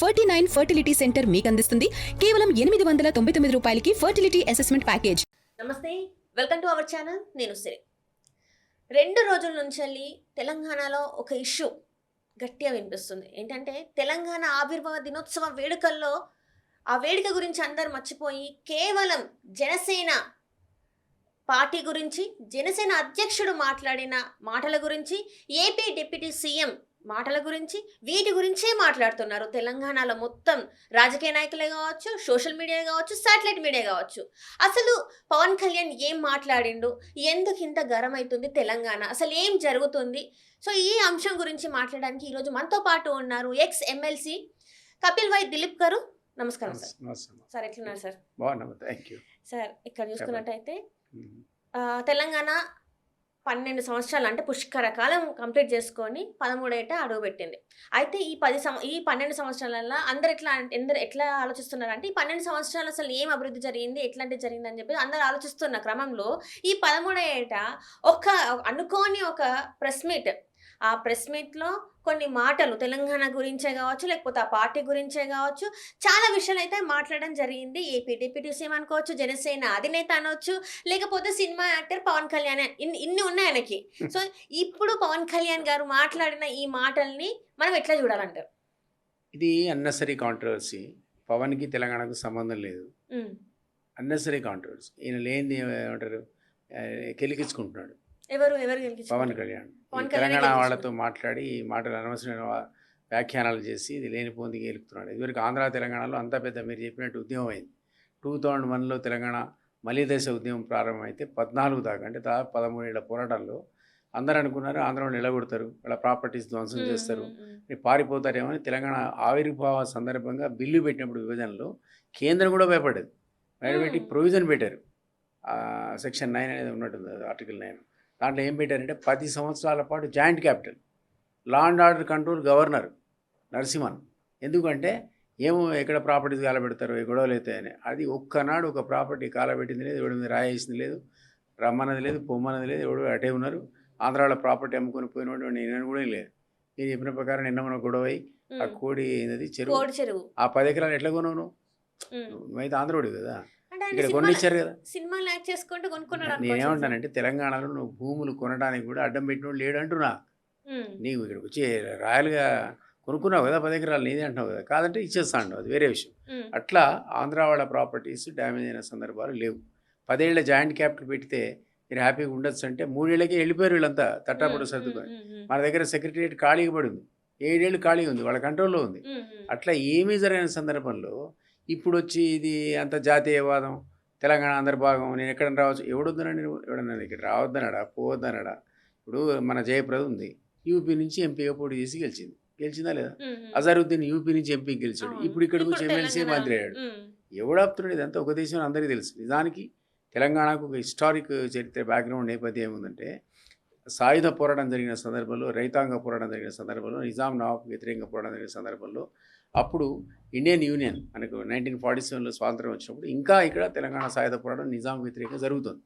49 fertility centre మీకు అందిస్తుంది కేవలం 899 రూపాయలకి ఫర్టిలిటీ అసెస్మెంట్ ప్యాకేజ్. నమస్తే, వెల్కమ్ టు అవర్ ఛానల్. నేను సిరి. 2 రోజుల నుంచి తెలంగాణలో ఒక ఇష్యూ గట్టిగా వినిపిస్తుంది. ఏంటంటే తెలంగాణ ఆవిర్భావ దినోత్సవ వేడుకల్లో ఆ వేడుక గురించి అందరు మర్చిపోయి కేవలం జనసేన పార్టీ గురించి, జనసేన అధ్యక్షుడు మాట్లాడిన మాటల గురించి, ఏపీ డిప్యూటీ సీఎం మాటల గురించి, వీటి గురించే మాట్లాడుతున్నారు. తెలంగాణలో మొత్తం రాజకీయ నాయకులే కావచ్చు, సోషల్ మీడియా కావచ్చు, శాటిలైట్ మీడియా కావచ్చు. అసలు పవన్ కళ్యాణ్ ఏం మాట్లాడిండు, ఎందుకు ఇంత గరం అవుతుంది తెలంగాణ, అసలు ఏం జరుగుతుంది? సో ఈ అంశం గురించి మాట్లాడడానికి ఈరోజు మనతో పాటు ఉన్నారు ex MLC Kapilavai Dileep గారు. నమస్కారం సార్. సార్ ఎట్లున్నారు సార్? సార్ ఇక్కడ చూసుకున్నట్టయితే తెలంగాణ 12 సంవత్సరాలు అంటే పుష్కర కాలం కంప్లీట్ చేసుకొని 13 ఏట అడుగుపెట్టింది. అయితే ఈ 12 సంవత్సరాలలో అందరు ఎట్లా ఆలోచిస్తున్నారు అంటే, ఈ 12 సంవత్సరాలు అసలు ఏం అభివృద్ధి జరిగింది, ఎట్లాంటిది జరిగింది అని చెప్పి అందరు ఆలోచిస్తున్న క్రమంలో ఈ 13 ఏట అనుకోని ఒక ప్రెస్ మీట్, ఆ ప్రెస్ మీట్లో కొన్ని మాటలు తెలంగాణ గురించే కావచ్చు, లేకపోతే ఆ పార్టీ గురించే కావచ్చు, చాలా విషయాలు అయితే మాట్లాడడం జరిగింది. ఏపీ డిప్యూటీ సీఎం అనుకోవచ్చు, జనసేన అధినేత అనవచ్చు, లేకపోతే సినిమా యాక్టర్ పవన్ కళ్యాణ్, ఇన్ని ఉన్నాయి ఆయనకి. సో ఇప్పుడు పవన్ కళ్యాణ్ గారు మాట్లాడిన ఈ మాటల్ని మనం ఎట్లా చూడాలంటారు? ఇది అన్నెసరీ కాంట్రవర్సీ. పవన్కి తెలంగాణకు సంబంధం లేదు. Unnecessary controversy. ఈయన లేనిది ఏమంటారు, కెలికించుకుంటున్నాడు. ఎవరు పవన్ కళ్యాణ్ తెలంగాణ వాళ్ళతో మాట్లాడి ఈ మాటలు అనవసరమైన వ్యాఖ్యానాలు చేసి ఇది లేనిపోంది గెలుపుతున్నాడు. ఇదివరకు ఆంధ్ర తెలంగాణలో అంతా పెద్ద మీరు చెప్పినట్టు ఉద్యమం అయింది. 2001లో తెలంగాణ మలి దశ ఉద్యమం ప్రారంభమైతే 14 దాకా, అంటే దాదాపు 13 ఏళ్ల పోరాటంలో అందరూ అనుకున్నారు ఆంధ్రలో నిలగొడతారు, వాళ్ళ ప్రాపర్టీస్ ధ్వంసం చేస్తారు, పారిపోతారేమో అని. తెలంగాణ ఆవిర్భావ సందర్భంగా బిల్లు పెట్టినప్పుడు విభజనలో కేంద్రం కూడా భయపడేది. భయపెట్టి ప్రొవిజన్ పెట్టారు. సెక్షన్ 9 అనేది ఉన్నట్టుంది, ఆర్టికల్ 9. దాంట్లో ఏం పెట్టారంటే 10 సంవత్సరాల పాటు joint capital, law and order control governor Narasimhan. ఎందుకంటే ఏమో ఎక్కడ ప్రాపర్టీస్ కాలబెడతారో, ఏ గొడవలు అవుతాయని. అది ఒక్కనాడు ఒక ప్రాపర్టీ కాలబెట్టింది లేదు, ఎవడి మీద రాయేసింది లేదు, రమ్మన్నది లేదు, పొమ్మన్నది లేదు, ఎవడు అటే ఉన్నారు. ఆంధ్రాలో ప్రాపర్టీ అమ్ముకొని పోయినవాడు నేను కూడా లేదు. నేను చెప్పిన ప్రకారం నిన్న మన గొడవ అయి ఆ కోడి అనేది చెరువు, ఆ 10 ఎకరాలు ఎట్లా కొనవు నువ్వైతే ఆంధ్రోడి కదా, ఇక్కడ కొనిచ్చారు కదా. నేనేమంటానంటే తెలంగాణలో నువ్వు భూములు కొనడానికి కూడా అడ్డం పెట్టినోడు లేడు అంటున్నా. నీవు ఇక్కడికి వచ్చి రాయల్గా కొనుక్కున్నావు కదా, 10 ఎకరాలు నీదే అంటున్నావు కదా, కాదంటే ఇచ్చేస్తాను, అది వేరే విషయం. అట్లా ఆంధ్ర వాళ్ళ ప్రాపర్టీస్ డ్యామేజ్ అయిన సందర్భాలు లేవు. 10 ఏళ్ల జాయింట్ క్యాపిటల్ పెడితే మీరు హ్యాపీగా ఉండొచ్చు అంటే 3 ఏళ్ళకే వెళ్ళిపోయారు వీళ్ళంతా తట్టాపడు సర్దుకొని. మన దగ్గర సెక్రటరియట్ ఖాళీగా పడి ఉంది, 7 ఏళ్ళు ఖాళీగా ఉంది, వాళ్ళ కంట్రోల్లో ఉంది. అట్లా ఏమీ జరిగిన సందర్భంలో ఇప్పుడు వచ్చి ఇది అంత జాతీయవాదం, తెలంగాణ అందరి భాగం, నేను ఎక్కడ రావచ్చు, ఎవడొద్దనండి, ఎవడన్నా ఇక్కడ రావద్దనడా, పోవద్దనడా. ఇప్పుడు మన జయప్రద ఉంది, యూపీ నుంచి ఎంపీగా పోటీ చేసి గెలిచిందా లేదా? అజరుద్దీన్ యూపీ నుంచి ఎంపీ గెలిచాడు, ఇప్పుడు ఇక్కడికి వచ్చి ఎమ్మెల్సీ మంత్రి అయ్యాడు. ఎవడాపుతున్నాడు? ఇదంతా ఒక దేశం అందరికీ తెలుసు. నిజానికి తెలంగాణకు ఒక హిస్టారిక్ చరిత్ర బ్యాక్గ్రౌండ్ నేపథ్యం ఏముందంటే, సాయుధ పోరాటం జరిగిన సందర్భంలో, రైతాంగ పోరాటం జరిగిన సందర్భంలో, నిజాం నవాబ్ వ్యతిరేకంగా పోరాటం జరిగిన సందర్భంలో, అప్పుడు ఇండియన్ యూనియన్ మనకు 1947లో స్వాతంత్రం వచ్చినప్పుడు ఇంకా ఇక్కడ తెలంగాణ సాయుధ పోరాటం నిజాం వ్యతిరేకంగా జరుగుతుంది.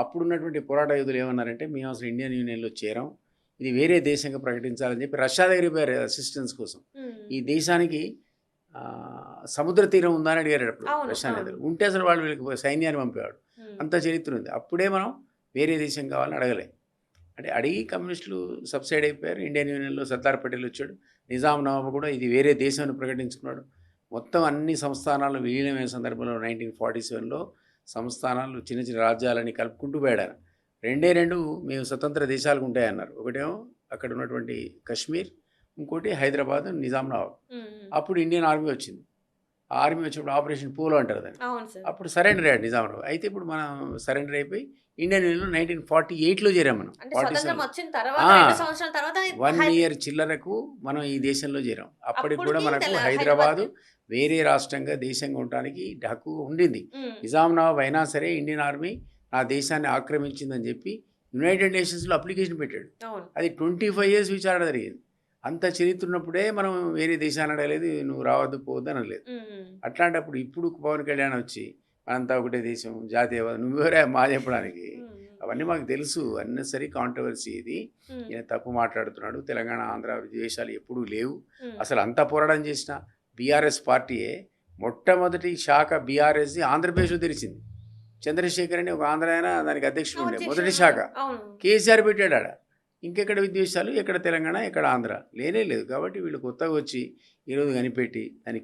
అప్పుడున్నటువంటి పోరాట యోధులు ఏమన్నారంటే, మేము అసలు ఇండియన్ యూనియన్లో చేరాం, ఇది వేరే దేశంగా ప్రకటించాలని చెప్పి రష్యా దగ్గరికి పోయారు అసిస్టెన్స్ కోసం. ఈ దేశానికి సముద్ర తీరం ఉందని అడిగారు అప్పుడు రష్యా నేతలు. ఉంటే అసలు వాళ్ళు వీళ్ళకి సైన్యాన్ని పంపేవాడు. అంత చరిత్ర ఉంది. అప్పుడే మనం వేరే దేశం కావాలని అడగలే. అంటే అడిగి కమ్యూనిస్టులు సబ్సైడ్ అయిపోయారు. ఇండియన్ యూనియన్లో సర్దార్ పటేల్ వచ్చాడు, నిజాం నవాబు కూడా ఇది వేరే దేశాన్ని ప్రకటించుకున్నాడు. మొత్తం అన్ని సంస్థానాలు విలీనమైన సందర్భంలో 1947లో సంస్థానాలు చిన్న చిన్న రాజ్యాలని కలుపుకుంటూ పోయాడు. 2 మేము స్వతంత్ర దేశాలకు ఉంటాయన్నారు. ఒకటేమో అక్కడ ఉన్నటువంటి కశ్మీర్, ఇంకోటి హైదరాబాద్, నిజాం నవాబ్. అప్పుడు ఇండియన్ ఆర్మీ వచ్చింది. ఆ ఆర్మీ వచ్చినప్పుడు ఆపరేషన్ పోలో అంటారు దాన్ని. అప్పుడు సరెండర్ అయ్యాడు నిజాం నవాబ్. అయితే ఇప్పుడు మనం సరెండర్ అయిపోయి ఇండియన్ యూనియన్లో 1948లో చేరాం. మనం 1 ఇయర్ చిల్లరకు మనం ఈ దేశంలో చేరాం. అప్పటికి కూడా మనకు హైదరాబాదు వేరే రాష్ట్రంగా దేశంగా ఉండడానికి హక్కు ఉండింది. నిజాం నవాబ్ అయినా సరే ఇండియన్ ఆర్మీ నా దేశాన్ని ఆక్రమించిందని చెప్పి యునైటెడ్ నేషన్స్లో అప్లికేషన్ పెట్టాడు. అది 25 years విచారణ జరిగింది. అంత చరిత్ర ఉన్నప్పుడే మనం వేరే దేశాన్ని అడగలేదు, నువ్వు రావద్దు పోవద్దు అనలేదు. అట్లాంటప్పుడు ఇప్పుడు పవన్ కళ్యాణ్ వచ్చి మనంతా ఒకటే దేశం, జాతీయవాదం, నువ్వెవరే మా చెప్పడానికి? అవన్నీ మాకు తెలుసు. అన్నెసరీ కాంట్రవర్సీ ఇది. ఈయన తప్పు మాట్లాడుతున్నాడు. తెలంగాణ ఆంధ్ర ద్వేషాలు ఎప్పుడూ లేవు. అసలు అంత పోరాటం చేసినా బీఆర్ఎస్ పార్టీయే మొట్టమొదటి శాఖ బీఆర్ఎస్ది ఆంధ్రప్రదేశ్లో తెరిచింది. చంద్రశేఖర్ అని ఒక ఆంధ్ర ఆయన దానికి అధ్యక్షుడు ఉండే మొదటి శాఖ అవును. కేసీఆర్ పెట్టాడు ఆడ. ఇంకెక్కడ విద్వేషాలు, ఎక్కడ తెలంగాణ, ఎక్కడ ఆంధ్ర లేనే లేదు. కాబట్టి వీళ్ళు కొత్తగా వచ్చి ఈరోజు కనిపెట్టి దాన్ని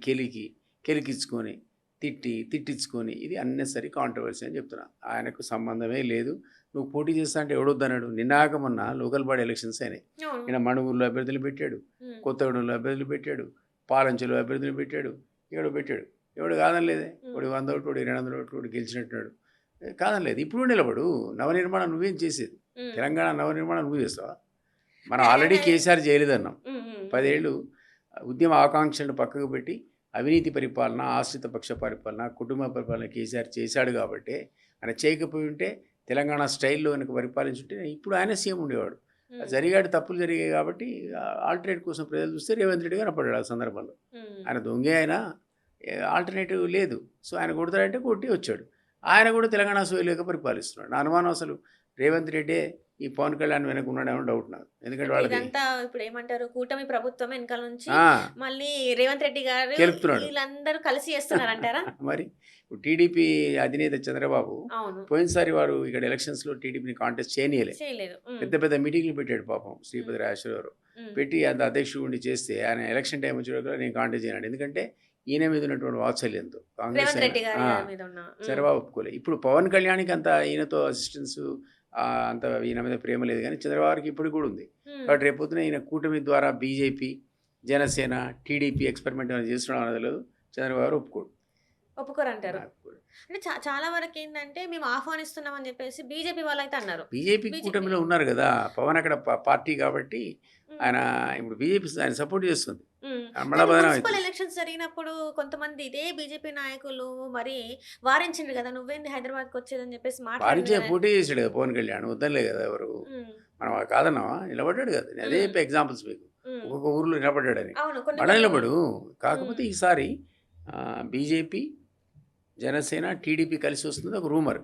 కెలికించుకొని తిట్టించుకొని ఇది అన్నెసరీ కాంట్రవర్సీ అని చెప్తున్నా. ఆయనకు సంబంధమే లేదు. నువ్వు పోటీ చేస్తా అంటే ఎవడొద్దన్నాడు? నిన్నాక మొన్న లోకల్ బాడీ ఎలక్షన్స్ అయినాయి. అవును. ఈయన మణుగూరులో అభ్యర్థులు పెట్టాడు, కొత్తగూడెంలో అభ్యర్థులు పెట్టాడు, పాలంచెలో అభ్యర్థులు పెట్టాడు, పెట్టాడు. ఎవడు కాదనలేదే. ఒకటి 100 ఓట్లు, ఒకటి 200 ఓట్లు, ఒకటి గెలిచినట్టున్నాడు. కాదనలేదు. ఇప్పుడు నిలబడు. నవనిర్మాణం నువ్వేం చేసేది? తెలంగాణ నవనిర్మాణం నువ్వు చేస్తావా? మనం ఆల్రెడీ కేసీఆర్ చేయలేదన్నాం. 10 ఏళ్ళు ఉద్యమ ఆకాంక్షలను పక్కకు పెట్టి అవినీతి పరిపాలన, ఆశ్రిత పక్ష పరిపాలన, కుటుంబ పరిపాలన కేసీఆర్ చేశాడు. కాబట్టి ఆయన చేయకపోయి ఉంటే తెలంగాణ స్టైల్లో కనుక పరిపాలించుంటే ఇప్పుడు ఆయన సీఎం ఉండేవాడు. జరిగాడు, తప్పులు జరిగాయి. కాబట్టి ఆల్టర్నేట్ కోసం ప్రజలు చూస్తే రేవంత్ రెడ్డి గారు అప్పటి ఆ సందర్భంలో ఆయన దొంగే, ఆయన ఆల్టర్నేటివ్ లేదు. సో ఆయన కొడతాడంటే కొట్టి వచ్చాడు. ఆయన కూడా తెలంగాణ సోయలేక పరిపాలిస్తున్నాడు. నా అనుమానం అసలు రేవంత్ రెడ్డి ఈ పవన్ కళ్యాణ్ వెనక ఉన్నాడేమో డౌట్ నాకు. ఎందుకంటే వాళ్ళకి ఇప్పుడు ఏమంటారు, కూటమి ప్రభుత్వం వెనకాల నుంచి మళ్ళీ రేవంత్ రెడ్డి గారు వీళ్ళందరూ కలిసి చేస్తున్నారంటారా? మరి ఇప్పుడు టీడీపీ అధినేత చంద్రబాబు పోయినసారి వారు ఇక్కడ ఎలక్షన్స్ లో టీడీపీని కాంటెస్ట్ చేయలేదు. పెద్ద పెద్ద మీటింగ్లు పెట్టాడు పాపం శ్రీపతి రాజేశ్వరరావు. పెట్టి అంత అధ్యక్షుడు ఉండి చేస్తే ఆయన ఎలక్షన్ టైం వచ్చేటప్పుడు నేను కాంటెస్ట్ చేయను. ఎందుకంటే ఈయన మీద ఉన్నటువంటి వాత్సల్యంతో కాంగ్రెస్ చంద్రబాబు ఒప్పుకోలేదు. ఇప్పుడు పవన్ కళ్యాణ్కి అంత ఈయనతో అసిస్టెన్స్ అంత ఈయన మీద ప్రేమ లేదు, కానీ చంద్రబాబుకి ఇప్పుడు కూడా ఉంది. కాబట్టి రేపొద్దున ఈయన కూటమి ద్వారా బీజేపీ, జనసేన, టీడీపీ ఎక్స్పెరిమెంట్ అనేది చేస్తున్నాం అనేది లేదు. చంద్రబాబు ఒప్పుకోరంటారు. అంటే చాలా వరకు ఏంటంటే మేము ఆహ్వానిస్తున్నామని చెప్పేసి బీజేపీ వాళ్ళు అయితే అన్నారు. బీజేపీ కూటమిలో ఉన్నారు కదా, పవన్ అక్కడ పార్టీ కాబట్టి ఆయన ఇప్పుడు బీజేపీ ఆయన సపోర్ట్ చేస్తుంది. మున్సిపల్ ఎలక్షన్స్ జరిగినప్పుడు కొంతమంది ఇదే బీజేపీ నాయకులు మరి వారించిండ్రు కదా, నువ్వేంది హైదరాబాద్ కి వచ్చేదని చెప్పేసి పోటీ చేసాడు కదా పవన్ కళ్యాణ్. వద్దలే కదా ఎవరు, మనం కాదన్నావా? నిలబడ్డాడు కదా. అదే ఎగ్జాంపుల్స్ మీకు ఒక్కొక్క ఊర్లో నిలబడ్డాడని. మన నిలబడు. కాకపోతే ఈసారి బీజేపీ, జనసేన, టీడీపీ కలిసి వస్తుంది ఒక రూమర్.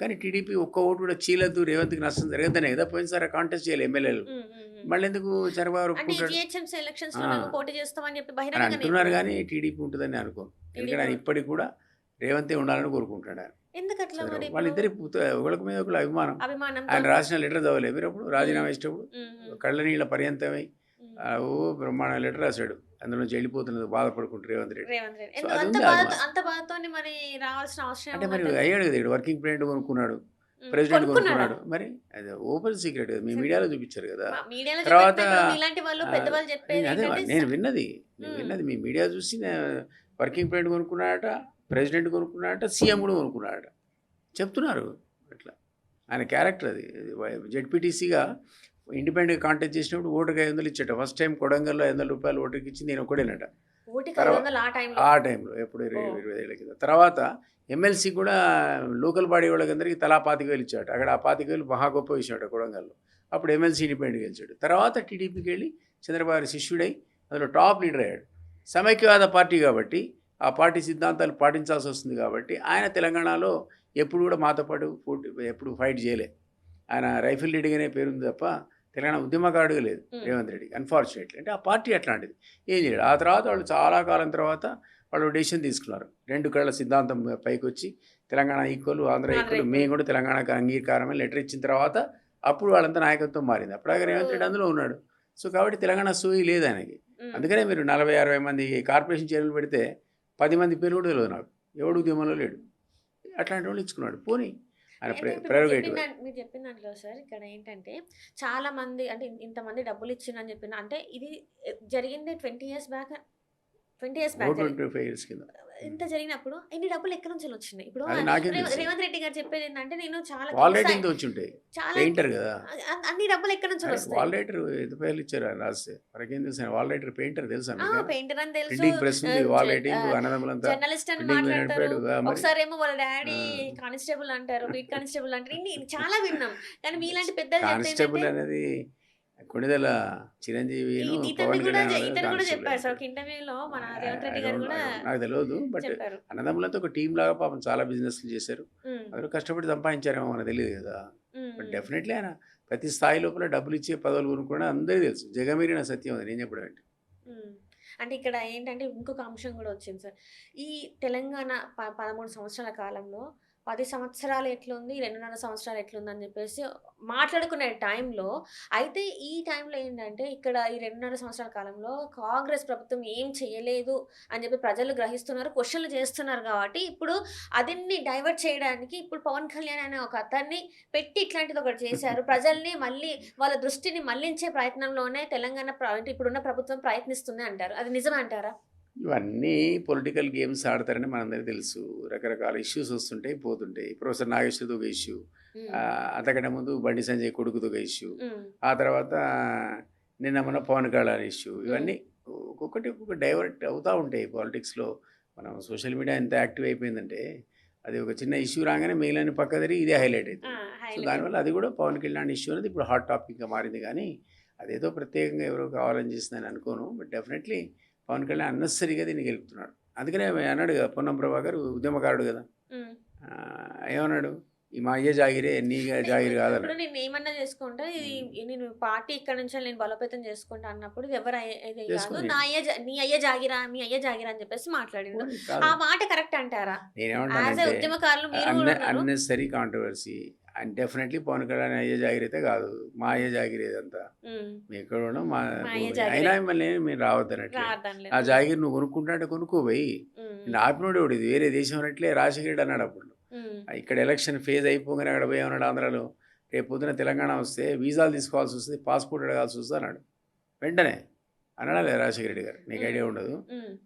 కానీ టీడీపీ ఒక్క ఓటు కూడా చీలద్దు, రేవంత్కి నష్టం జరగదనే కదా పోయినసారి కాంటెస్ట్ చేయాలి ఎమ్మెల్యేలు. మళ్ళీ ఎందుకు చంద్రబాబు అంటున్నారు, కానీ టీడీపీ ఉంటుందని అనుకోను. ఎందుకంటే ఆయన ఇప్పటికి కూడా రేవంతే ఉండాలని కోరుకుంటాడు ఆయన. వాళ్ళిద్దరి ఒకరికి మీద ఒకరు అభిమానం. ఆయన రాసిన లెటర్ చదవలేదు మీరు అప్పుడు రాజీనామా ఇచ్చినప్పుడు? కళ్ళ నీళ్ళ పర్యంతమై ఓ బ్రహ్మాండ లెటర్ రాశాడు. అందులో నుంచి వెళ్ళిపోతున్నది బాధపడుకుంటారు రేవంత్ రెడ్డి. అంటే మరి అయ్యాడు కదా, వర్కింగ్ ప్రెసిడెంట్ కొనుక్కున్నాడు, ప్రెసిడెంట్ కొనుక్కున్నాడు. మరి అది ఓపెన్ సీక్రెట్ కదా, మీ మీడియాలో చూపించారు కదా. తర్వాత అదే నేను విన్నది మీ మీడియా చూసి వర్కింగ్ ప్రెసిడెంట్ కొనుక్కున్నాడట, ప్రెసిడెంట్ కొనుక్కున్నాడట, సీఎం కూడా కొనుక్కున్నాడట చెప్తున్నారు. అట్లా ఆయన క్యారెక్టర్ అది. జెడ్పీటీసీగా ఇండిపెండెంట్ కాంటెస్ట్ చేసినప్పుడు ఓటుకి 500 ఇచ్చాట. ఫస్ట్ టైం కొడంగల్లో 500 రూపాయలు ఓటుకి ఇచ్చింది నేను ఒకడేనట ఆ టైంలో, ఎప్పుడు 20 ఏళ్ళ కింద. తర్వాత ఎమ్మెల్సీ కూడా లోకల్ బాడీ వాళ్ళకందరికీ తలా 25,000 ఇచ్చాడు. అక్కడ ఆ 25,000 మహా గొప్ప విషయం కొడంగల్లో. అప్పుడు ఎమ్మెల్సీ ఇండిపెండెంట్ గెలిచాడు. తర్వాత టీడీపీకి వెళ్ళి చంద్రబాబు శిష్యుడై అందులో టాప్ లీడర్ అయ్యాడు. సమైక్యవాద పార్టీ కాబట్టి ఆ పార్టీ సిద్ధాంతాలు పాటించాల్సి వస్తుంది. కాబట్టి ఆయన తెలంగాణలో ఎప్పుడు కూడా మాతో పాటు ఎప్పుడు ఫైట్ చేయలే. ఆయన రైఫిల్ రెడ్డిగానే పేరుంది తప్ప తెలంగాణ ఉద్యమకారుడుగా లేదు రేవంత్ రెడ్డికి, అన్ఫార్చునేట్లీ. అంటే ఆ పార్టీ అట్లాంటిది ఏం చేయడు. ఆ తర్వాత వాళ్ళు చాలా కాలం తర్వాత వాళ్ళు డెసిషన్ తీసుకున్నారు. 2 కళ్ళ సిద్ధాంతం పైకి వచ్చి తెలంగాణ ఈక్వల్, ఆంధ్ర ఈక్వల్, మేము కూడా తెలంగాణకు అంగీకారమే లెటర్ ఇచ్చిన తర్వాత అప్పుడు వాళ్ళంతా నాయకత్వం మారింది. అప్పుడాగా రేవంత్ రెడ్డి అందులో ఉన్నాడు. సో కాబట్టి తెలంగాణ సోయి లేదు ఆయనకి. అందుకనే మీరు 40-60 మంది కార్పొరేషన్ చైర్మన్లు పెడితే 10 మంది పేరు కూడా తెలియదు నాకు, ఎవడు ఉద్యమంలో లేడు. అట్లాంటి వాళ్ళు ఇచ్చుకున్నాడు. పోనీ మీరు చెప్పిన దాంట్లో సార్ ఇక్కడ ఏంటంటే చాలా మంది అంటే ఇంతమంది డబ్బులు ఇచ్చిందని చెప్పిన, అంటే ఇది జరిగింది 20 years బ్యాక్, 25 years కింద. ఇంత జరిగినప్పుడు ఇన్ని డబ్బులు ఎక్కడి నుంచి వచ్చినాయి? ఇప్పుడు రేవంత్ రెడ్డి గారు చెప్పేది ఏంటంటే నేను చాలా అన్ని డబ్బులు ఎక్కడి నుంచి వస్తాయి? వాల్ రైటర్ ఎంత పేర్లు ఇచ్చారు ఆయన రాస్తే మనకేం తెలుసు? వాల్ రైటర్ పెయింటర్ తెలుసా? పెయింటర్ అని తెలుసు, జర్నలిస్ట్ అని మాట్లాడతారు. ఒకసారి ఏమో వాళ్ళ డాడీ కానిస్టేబుల్ అంటారు, బీట్ కానిస్టేబుల్ అంటారు. ఇన్ని చాలా విన్నాం. కానీ మీలాంటి పెద్దలు కానిస్టేబుల్ అనేది కొణిదెల చిరంజీవి చెప్పారు సార్ ఇంటర్వ్యూలో మన రేవంత్ రెడ్డి గారు కూడా. నాకు తెలియదు, బట్ అన్నదమ్ములతో ఒక టీం లాగా పాపం చాలా బిజినెస్లు చేశారు. అందరూ కష్టపడి సంపాదించారేమో మనకు తెలియదు కదా. బట్ డెఫినెట్లీ ఆయన ప్రతి స్థాయి లోపల డబ్బులు ఇచ్చే పదవులు కొనుక్కోవడం అందరికీ తెలుసు. జగమీరిన సత్యం అది నేను చెప్పడం అంటే. అంటే ఇక్కడ ఏంటంటే ఇంకొక అంశం కూడా వచ్చింది సార్. ఈ తెలంగాణ 13 సంవత్సరాల కాలంలో 10 సంవత్సరాలు ఎట్లుంది, 2.5 సంవత్సరాలు ఎట్లుందని చెప్పేసి మాట్లాడుకునే టైంలో, అయితే ఈ టైంలో ఏంటంటే ఇక్కడ ఈ 2.5 సంవత్సరాల కాలంలో కాంగ్రెస్ ప్రభుత్వం ఏం చేయలేదు అని చెప్పి ప్రజలు గ్రహిస్తున్నారు. క్వెషన్‌లు చేస్తున్నారు కాబట్టి ఇప్పుడు అదిన్ని డైవర్ట్ చేయడానికి ఇప్పుడు పవన్ కళ్యాణ్ అనే ఒక అతన్ని పెట్టి ఇట్లాంటిది ఒకటి చేశారు. ప్రజల్ని మళ్ళీ వాళ్ళ దృష్టిని మళ్లించే ప్రయత్నంలోనే తెలంగాణ అంటే ఇప్పుడున్న ప్రభుత్వం ప్రయత్నిస్తుంది అంటారు. అది నిజమే అంటారా? ఇవన్నీ పొలిటికల్ గేమ్స్ ఆడతారని మనందరికీ తెలుసు. రకరకాల ఇష్యూస్ వస్తుంటాయి, పోతుంటాయి. ప్రొఫెసర్ నాగేశ్వరతో ఒక ఇష్యూ, హ్మ్. అంతకంటే ముందు బండి సంజయ్ కొడుకుతో ఒక ఇష్యూ, హ్మ్. ఆ తర్వాత నిన్న మన పవన్ కళ్యాణ్ ఇష్యూ. హ్మ్. ఇవన్నీ ఒక్కొక్క డైవర్ట్ అవుతూ ఉంటాయి పాలిటిక్స్లో. మనం సోషల్ మీడియా ఎంత యాక్టివ్ అయిపోయిందంటే అది ఒక చిన్న ఇష్యూ రాగానే మిగిలిన పక్క తిరిగి ఇదే హైలైట్ ఆ! అవుతుంది. So highlight. దానివల్ల అది కూడా పవన్ కళ్యాణ్ ఇష్యూ అనేది ఇప్పుడు హాట్ టాపిక్గా మారింది. కానీ అదేదో ప్రత్యేకంగా ఎవరో కావాలని చేసిందని అనుకోను. బట్ డెఫినెట్లీ పవన్ కళ్యాణ్ అన్నెసరీగా దీన్ని గెలుపుతున్నాడు. అందుకనే అన్నాడు కదా, పొన్నం ప్రభాకర్ ఉద్యమకారుడు కదా, హ్మ్. ఏమన్నాడు, ఈ మా అయ్య జాగిరే నీ జాగిరి ఇప్పుడు కాదన్నాడు. నేనేమన్నా చేసుకుంటా, నేను పార్టీ ఇక్కడ నుంచి నేను బలోపేతం చేసుకుంటా అన్నప్పుడు ఇది ఎవరు ఇది కాదు, చేసుకొని నీ అయ్య జాగిరా, మీ అయ్య జాగిరా అని చెప్పేసి మాట్లాడిండు. పోనీ ఆ కాదు, మాట కరెక్ట్ అంటారా? యాజ్ ఏ నేనేమంటానంటే ఉద్యమకారులు మీరు కూడా ఉన్నారు. Unnecessary controversy. And definitely Pawan Kalyan అయ్యే జాగిరి అయితే కాదు, మా అయ్యే జాగిరి ఇదంతా. హ్మ్. మీ ఎక్కడ ఉండవు మా మా అయ్య భూమి. జాగిరే. అయినా మిమ్మల్ని మీరు రావద్దనట్లే. రావద్దనలేదు. ఆ జాగిరి నువ్వు కొనుక్కుంటా అంటే కొనుక్కోపోయి. నేను ఆపినోడు ఎవడు, ఇది వేరే దేశం అన్నట్లే రాజశేఖర రెడ్డి అన్నాడు అప్పుడు. ఇక్కడ ఎలక్షన్ ఫేజ్ అయిపోగానే అక్కడ పోయి ఏమన్నాడు, ఆంధ్రాలో రేపు పొద్దున తెలంగాణ వస్తే వీసాలు తీసుకోవాల్సి వస్తుంది, పాస్పోర్ట్ అడగాల్సి వస్తుంది అన్నాడు. వెంటనే అన్నాడా లేదా రాజశేఖర రెడ్డి గారు? నీకు ఐడియా ఉండదు.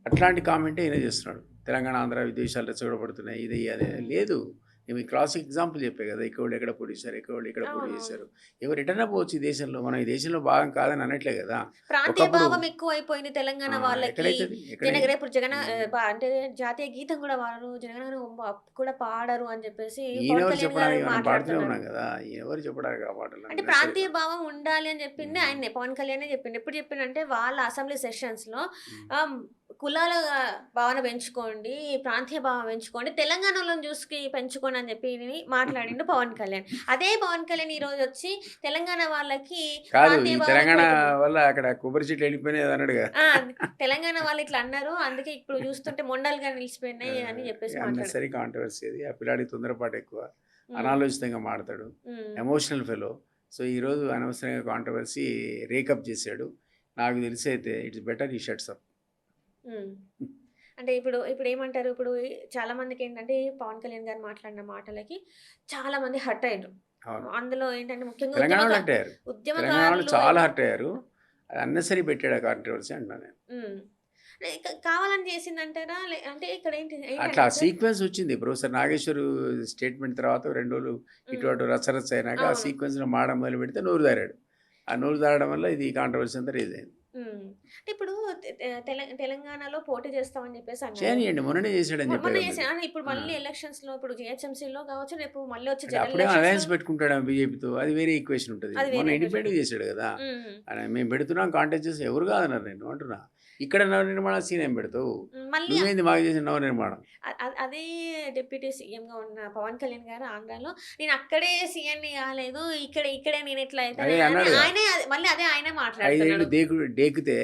అట్లాంటి కామెంటే ఈయన చేస్తున్నాడు. తెలంగాణ ఆంధ్ర విద్వేషాలు రెచ్చగొడబడుతున్నాయి, ఇది అది లేదు. నేను క్లాసిక్ ఎగ్జాంపుల్ చెప్పే కదా, ఇక్కడ ఎక్కడ పోటీ చేశారు, ఇక్కడ పోటీ చేశారు. ఎవరు రిటర్న్ పోవచ్చు ఈ దేశంలో, మనం ఈ దేశంలో భాగం కాదని అనట్లే కదా. ప్రాంతీయ ఒకప్పుడు భావం ఎక్కువ అయిపోయింది తెలంగాణ వాళ్ళకి. ఎక్కడైతుంది రేపు అంటే జాతీయ గీతం కూడా వాడరు, జనగణమన కూడా పాడరు అని చెప్పేసి ఈయన పవన్ ఎవరు కళ్యాణ్ చెప్పడానికి, గారు మనం పాడుతూనే మాట్లాడుతున్నారు. ఉన్నాం కదా, ఈయన ఎవరు చెప్పడానికి ఆ మాటలు అంటే ప్రాంతీయ భావం ఉండాలి అని చెప్పింది ఆయనే, పవన్ కళ్యాణ్ చెప్పింది. ఎప్పుడు చెప్పిందంటే వాళ్ళ అసెంబ్లీ సెషన్స్ లో కులాల భావన పెంచుకోండి, ప్రాంతీయ భావన పెంచుకోండి, తెలంగాణలో చూసి పెంచుకోండి అని చెప్పి మాట్లాడిండు పవన్ కళ్యాణ్. అదే పవన్ కళ్యాణ్ ఈ రోజు వచ్చి తెలంగాణ వాళ్ళకి కాదు, ఈ ప్రాంతీయ భావం తెలంగాణ ఎక్కువైతుంది. వల్ల అక్కడ కొబ్బరి చెట్లు వెళ్ళిపోయినాయి అన్నాడు కదా. తెలంగాణ వాళ్ళు ఇట్లా అన్నారు, అందుకే ఇప్పుడు చూస్తుంటే మొండలుగా నిలిచిపోయినాయి అని చెప్పేసి మాట్లాడారు. అన్నెసరీ కాంట్రవర్సీ అది. ఆ పిల్లాడికి తొందరపాటు ఎక్కువ, ఉమ్, అనాలోచితంగా మాడతాడు, ఉమ్, ఎమోషనల్ ఫెలో. సో ఈరోజు అనవసరంగా కాంట్రవర్సీ రేకప్ చేశాడు. నాకు తెలిసి అయితే ఇట్స్ బెటర్ ఈ షట్స్ అప్. ఉమ్. అంటే ఇప్పుడు ఇప్పుడు ఏమంటారు, ఇప్పుడు చాలా మందికి ఏంటంటే పవన్ కళ్యాణ్ గారు మాట్లాడిన మాటలకి చాలా మంది హర్ట్ అయ్యారు. అవును, అందులో ఏంటంటే ముఖ్యంగా తెలంగాణ వాళ్ళు హర్ట్ అయ్యారు. తెలంగాణ వాళ్ళు చాలా ఉద్యమకారులు. హర్ట్ అయ్యారు. అది అన్నెసరీ పెట్టాడు ఆ కాంట్రవర్సీ అంటున్నాను నేను. ఉమ్. కావాలని చేసిందంటారా? అంటే ఇక్కడ అట్లా ఏంటంటే సీక్వెన్స్ వచ్చింది. ప్రొఫెసర్ నాగేశ్వర్ స్టేట్మెంట్ తర్వాత 2 రోజులు ఇటు అటు రచ్చరచ్చ అయినాక ఆ అవును. సీక్వెన్స్లో మాడడం మొదలు పెడితే నోరు దారాడు. ఆ నోరు దారడం వల్ల ఇది కాంట్రవర్సీ అంతా రేజ్ అయింది. అంటే ఇప్పుడు తెలంగాణలో పోటీ చేస్తామని చెప్పేసి అన్నారు. చేయనియండి, మొన్ననే చేశాడని మొన్న చెప్పాడు. చేశాను. ఇప్పుడు మళ్ళీ ఎలక్షన్స్ లో ఇప్పుడు జిహెచ్ఎంసీలో కావచ్చు, రేపు మళ్ళీ వచ్చే జనరల్ అప్పుడే అలయన్స్ ఎలక్షన్స్ పెట్టుకుంటాడు బీజేపీతో, అది వేరే ఈక్వేషన్ ఉంటుంది. అది వేరే మొన్న equation. ఇండిపెండెంట్ చేశాడు కదా. మేము పెడుతున్నాం కాంటాక్ట్ చేసి, ఎవరు కాదన్నారు, నేను అంటున్నా. ఇక్కడ నవనిర్మాణ సీన్ ఏం పెడతావు, మళ్ళీ నువ్వేంది మాకు చేసిన నవనిర్మాణం. అదే డిప్యూటీ సీఎంగా ఉన్న పవన్ కళ్యాణ్ గారు ఆంధ్రాలో నేను అక్కడే సీఎంని కాలేదు, ఇక్కడే నేను ఎట్లా అయితే అదే అన్నాడు కదా. ఆయనే మళ్ళీ అదే ఆయనే 5 మాట్లాడుతున్నాడు. ఏళ్ళు డేకితే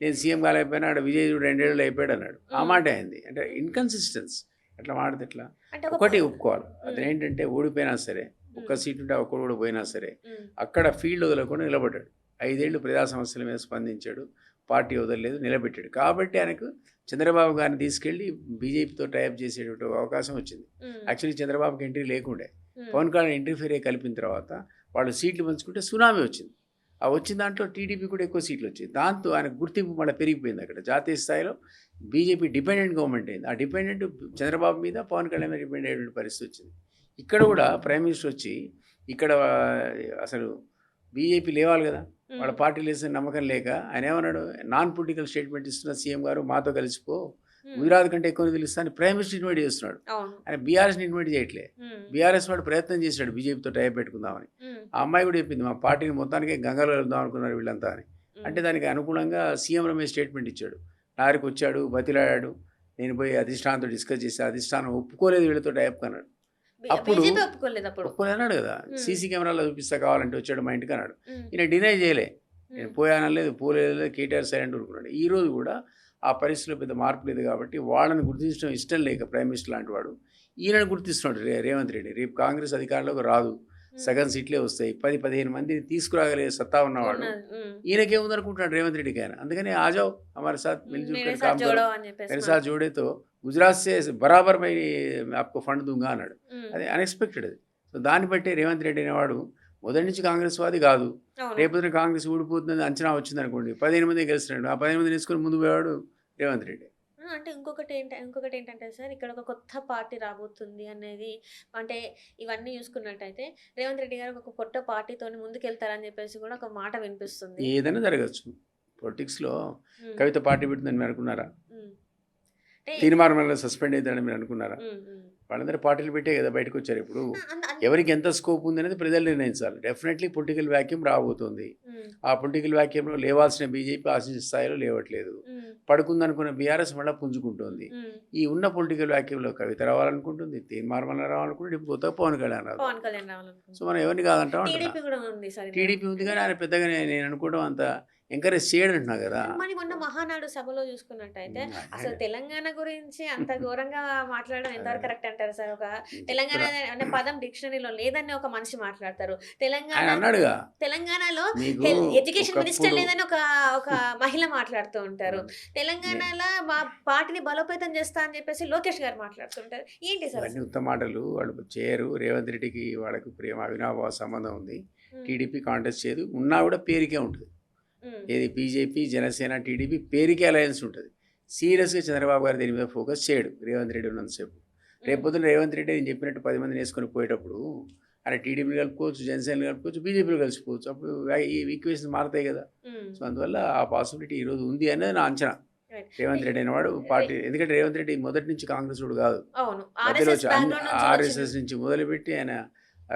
నేను సీఎం కాలేకపోయినా ఆడ విజయ్ 2 ఏళ్ళు అయిపోయాడు అన్నాడు. ఆ మాట అయింది. అంటే ఇన్కన్సిస్టెన్స్ అట్లా మాడితే ఎట్లా. అంటే ఒకటి ఒప్పుకోవాలి, అతనేంటంటే ఓడిపోయినా సరే, ఒక్క సీట్ ఉంటే ఒక్కడు కూడా పోయినా సరే అక్కడ ఫీల్డ్ వదలకుండా నిలబడ్డాడు. 5 ఏళ్ళు ప్రజా సమస్యల మీద స్పందించాడు, పార్టీ వదలలేదు, నిలబెట్టాడు. కాబట్టి ఆయనకు చంద్రబాబు గారిని తీసుకెళ్ళి బీజేపీతో టైప్ చేసేటువంటి అవకాశం వచ్చింది. యాక్చువల్లీ చంద్రబాబుకి ఎంట్రీ లేకుండే, పవన్ కళ్యాణ్ ఇంటర్ఫియర్ కలిపిన తర్వాత వాళ్ళు సీట్లు పంచుకుంటే సునామీ వచ్చింది. ఆ వచ్చిన దాంట్లో టీడీపీ కూడా ఎక్కువ సీట్లు వచ్చాయి. దాంతో ఆయన గుర్తింపు మళ్ళీ పెరిగిపోయింది. అక్కడ జాతీయ స్థాయిలో బీజేపీ డిపెండెంట్ గవర్నమెంట్ అయింది. ఆ డిపెండెంట్ చంద్రబాబు మీద, పవన్ కళ్యాణ్ మీద డిపెండ్ అయ్యేటువంటి పరిస్థితి వచ్చింది. ఇక్కడ కూడా ప్రైమ్ మినిస్టర్ వచ్చి ఇక్కడ అసలు బీజేపీ లేవాలి కదా, వాళ్ళ పార్టీ లేసిన నమ్మకం లేక ఆయన ఏమన్నాడు, నాన్ పొలిటికల్ స్టేట్మెంట్ ఇస్తున్న సీఎం గారు మాతో కలిసిపో, గుజరాత్ కంటే ఎక్కువ నిధులు అని ప్రైమ్ మినిస్టర్ ఇన్వైట్ చేస్తున్నాడు. ఆయన బీఆర్ఎస్ని ఇన్వైట్ చేయట్లే. బీఆర్ఎస్ వాడు ప్రయత్నం చేశాడు బీజేపీతో టైప్ పెట్టుకుందామని. ఆ అమ్మాయి కూడా చెప్పింది, మా పార్టీని మొత్తానికి గంగలో వెళ్దాం అనుకున్నారు వీళ్ళంతా అని. అంటే దానికి అనుకూలంగా సీఎం రమేష్ స్టేట్మెంట్ ఇచ్చాడు. నారికి వచ్చాడు, బతిలాడాడు, నేను పోయి అధిష్టానంతో డిస్కస్ చేసి అధిష్టానం ఒప్పుకోలేదు వీళ్ళతో టైప్ అన్నాడు. అప్పుడు ఒప్పుకోలేదన్నాడు కదా. సీసీ కెమెరాలో చూపిస్తా కావాలంటే వచ్చాడు మా ఇంటికి అన్నాడు. ఈయన డినై చేయలే, నేను పోయానలేదు, పోలేదు, కేటీఆర్ సైలెంట్ ఊరుకున్నాడు. ఈ రోజు కూడా ఆ పరిస్థితిలో పెద్ద మార్పు లేదు కాబట్టి వాళ్ళని గుర్తించడం ఇష్టం లేక ప్రైమ్ మినిస్టర్ లాంటి వాడు ఈయనను గుర్తిస్తున్నాడు రేవంత్ రెడ్డి. రేపు కాంగ్రెస్ అధికారంలోకి రాదు, సగం సీట్లే వస్తాయి, 10-15 మందిని తీసుకురాగలిగే సత్తా ఉన్నవాడు. ఈయనకేముందనుకుంటున్నాడు రేవంత్ రెడ్డికి ఆయన. అందుకని ఆజావ్ हमारे साथ मिलजुल कर काम करो, मेरे साथ जोड़े तो గుజరాత్ సే బరాబర్ మై ఆప్కో ఫండ్ దూంగా అన్నాడు. అది అన్ఎక్స్పెక్టెడ్. అది సో దాన్ని బట్టి రేవంత్ రెడ్డి అనేవాడు మొదటి నుంచి కాంగ్రెస్ వాది కాదు. రేపొద్దున కాంగ్రెస్ ఊడిపోతుందని అంచనా వచ్చింది అనుకోండి, 15 మంది గెలిచినాడు, ఆ 15 మంది తీసుకొని ముందు పోయాడు రేవంత్ రెడ్డి. అంటే ఇంకొకటి ఏంటంటే సార్, ఇక్కడ ఒక కొత్త పార్టీ రాబోతుంది అనేది, అంటే ఇవన్నీ చూసుకున్నట్టయితే రేవంత్ రెడ్డి గారు ఒక కొత్త పార్టీతో ముందుకెళ్తారని చెప్పేసి కూడా ఒక మాట వినిపిస్తుంది. ఏదైనా జరగచ్చు పొలిటిక్స్లో. కవిత పార్టీ పెట్టిందని మీరు అనుకున్నారా? తీర్మానం సస్పెండ్ అవుతారని మీరు అనుకున్నారా? వాళ్ళందరూ పార్టీలు పెట్టే కదా బయటకు వచ్చారు. ఇప్పుడు ఎవరికి ఎంత స్కోప్ ఉంది అనేది ప్రజలు నిర్ణయించాలి. డెఫినెట్లీ పొలిటికల్ వ్యాక్యూమ్ రాబోతుంది. ఆ పొలిటికల్ వ్యాక్యూమ్లో లేవాల్సిన బీజేపీ ఆశించిన స్థాయిలో లేవట్లేదు. పడుకుందనుకున్న బీఆర్ఎస్ మళ్ళీ పుంజుకుంటుంది. ఈ ఉన్న పొలిటికల్ వ్యాక్యూమ్లో కవిత రావాలనుకుంటుంది, తీర్మానం రావాలనుకుంటుంది, ఇప్పుడు కొత్తగా పవన్ కళ్యాణ్ రావాలి. సో మనం ఎవరిని కాదంటాం. టీడీపీ ఉంది కానీ ఆయన పెద్దగా నేను అనుకోవడం అంత ఎంకరేజ్ చేయడం అంటున్నా కదా. మరి మొన్న మహానాడు సభలో చూసుకున్నట్టయితే అసలు తెలంగాణ గురించి అంత ఘోరంగా మాట్లాడడం ఎంతవరకు కరెక్ట్ అంటారు సార్? ఒక తెలంగాణ అనే పదం డిక్షనరీలో లేదని ఒక మనిషి మాట్లాడతారు. తెలంగాణలో ఎడ్యుకేషన్ మినిస్టర్ లేదని ఒక మహిళ మాట్లాడుతూ ఉంటారు. తెలంగాణలో మా పార్టీని బలోపేతం చేస్తా అని చెప్పేసి లోకేష్ గారు మాట్లాడుతుంటారు. ఏంటి సార్ అన్ని ఉత్తమ మాటలు? వాళ్ళు చేయరు. రేవంత్ రెడ్డికి వాళ్ళకి ప్రేమ అవినాభావ సంబంధం ఉంది. టీడీపీ కాంటెస్ట్ చేయదు, ఉన్నా కూడా పేరుకే ఉంటుంది. ఏది బీజేపీ, జనసేన, టీడీపీ పేరుకే అలయన్స్ ఉంటుంది. సీరియస్గా చంద్రబాబు గారు దీని మీద ఫోకస్ చేయడు రేవంత్ రెడ్డి ఉన్నంతసేపు. రేపొద్దున రేవంత్ రెడ్డి నేను చెప్పినట్టు 10 మందిని వేసుకొని పోయేటప్పుడు ఆయన టీడీపీని కలుపుకోవచ్చు, జనసేనలు కలుపుకోవచ్చు, బీజేపీలో కలిసిపోవచ్చు. అప్పుడు ఈ ఈక్వేషన్స్ మారుతాయి కదా. సో అందువల్ల ఆ పాసిబిలిటీ ఈరోజు ఉంది అనేది నా అంచనా. రేవంత్ రెడ్డి అనేవాడు పార్టీ, ఎందుకంటే రేవంత్ రెడ్డి మొదటి నుంచి కాంగ్రెస్ వాడు కాదు, మధ్యలో ఆర్ఎస్ఎస్ నుంచి మొదలుపెట్టి ఆయన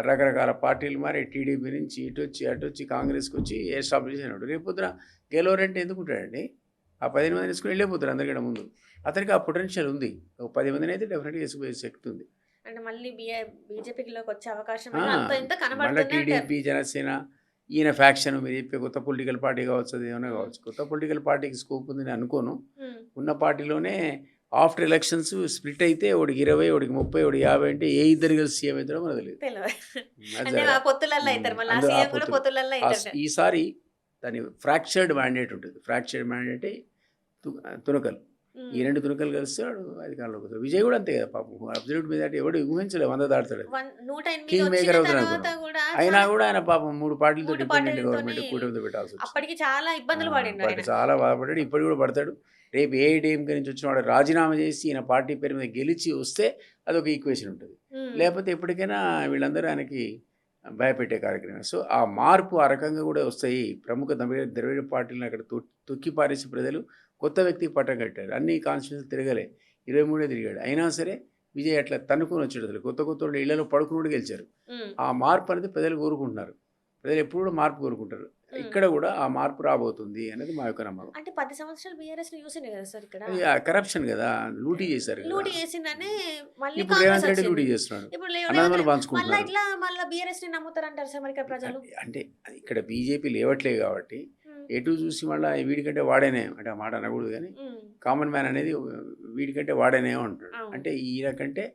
రకరకాల పార్టీలు మారి టీడీపీ నుంచి ఇటు వచ్చి కాంగ్రెస్కి వచ్చి ఎస్టాబ్లిష్ అయినాడు. రేపొద్దున గెలవరంటే ఎందుకుంటాడండి? ఆ 10 మందిని వేసుకుని వెళ్ళిపోతారు అందరికన్నా ముందు. అతనికి ఆ పొటెన్షియల్ ఉంది. ఒక 10 మందిని అయితే డెఫినెట్గా వేసుకుపోయే శక్తి ఉంది. అంటే మళ్ళీ బీజేపీలోకి వచ్చే అవకాశం మళ్ళీ టీడీపీ, జనసేన, ఈయన ఫ్యాక్షన్ మీరు చెప్పే కొత్త పొలిటికల్ పార్టీ కావచ్చు, అది ఏమైనా కావచ్చు. కొత్త పొలిటికల్ పార్టీకి స్కోప్ ఉందని అనుకోను. ఉన్న పార్టీలోనే ఆఫ్టర్ ఎలక్షన్స్ స్ప్లిట్ అయితే ఒకటికి 20, ఒకటికి 30, ఒకటి 50 అంటే ఏ ఇద్దరు కలిసి సీఎం అవుతారో మనకు తెలియదు. ఈసారి దాని ఫ్రాక్చర్డ్ మ్యాండేట్ ఉంటుంది. ఫ్రాక్చర్డ్ మ్యాండేట్ తునకలు, ఈ 2 తునకలు కలిస్తే వాడు అధికారంలోకి వస్తాడు. విజయ్ కూడా అంతే కదా పాపం. అబ్జల్యూట్ మీద ఎవడు ఊహించలేదు 100 దాటుతాడు, కింగ్ మేకర్ అవుతాడు అనుకున్నాం. అయినా కూడా ఆయన పాపం 3 పార్టీలతో డిపెండెంట్ గవర్నమెంట్ కూటమితో పెట్టాల్సి వచ్చింది. చాలా బాధపడ్డాడు, ఇప్పుడు కూడా పడతాడు. రేపు ఏ టీఎంకే నుంచి వచ్చిన వాడు రాజీనామా చేసి ఈయన పార్టీ పేరు మీద గెలిచి వస్తే అదొక ఈక్వేషన్ ఉంటుంది. లేకపోతే ఎప్పటికైనా వీళ్ళందరూ ఆయనకి భయపెట్టే కార్యక్రమం. సో ఆ మార్పు ఆ రకంగా కూడా వస్తాయి. ప్రముఖ ద్రవిడ పార్టీలను అక్కడ తొక్కి పారేసి ప్రజలు కొత్త వ్యక్తికి పట్టం కట్టారు. అన్ని కాన్స్టిట్యూన్సీ తిరగలే, 23 తిరిగాడు. అయినా సరే విజయ్ అట్లా తన్నుకొని వచ్చాడు. అసలు కొత్త ఇళ్లలో పడుకుని గెలిచారు. ఆ మార్పు అనేది ప్రజలు కోరుకుంటున్నారు. ప్రజలు ఎప్పుడు కూడా మార్పు కోరుకుంటారు. ఇక్కడ కూడా ఆ మార్పు రాబోతుంది అనేది మా యొక్క నమ్మకం. అంటే 10 సంవత్సరాలు బీఆర్ఎస్ చూసింది కదా సార్, ఇక్కడ కరప్షన్ కదా, లూటీ చేశారు. లూటీ చేసిందనే మళ్ళీ ఇప్పుడు రేవంత్ రెడ్డి లూటీ చేస్తున్నాడు, అన్నదమ్ములు పంచుకుంటున్నారు. ఇట్లా మళ్ళీ బీఆర్ఎస్ ని నమ్ముతారంటారు సార్ మరి ప్రజలు? అంటే ఇక్కడ బీజేపీ లేవట్లేదు కాబట్టి ఎటు చూసి మళ్ళీ వీడికంటే వాడేనే, అంటే ఆ మాట అనకూడదు కానీ కామన్ మ్యాన్ అనేది వీడికంటే వాడేనే అంటాడు. అంటే ఈయనకంటే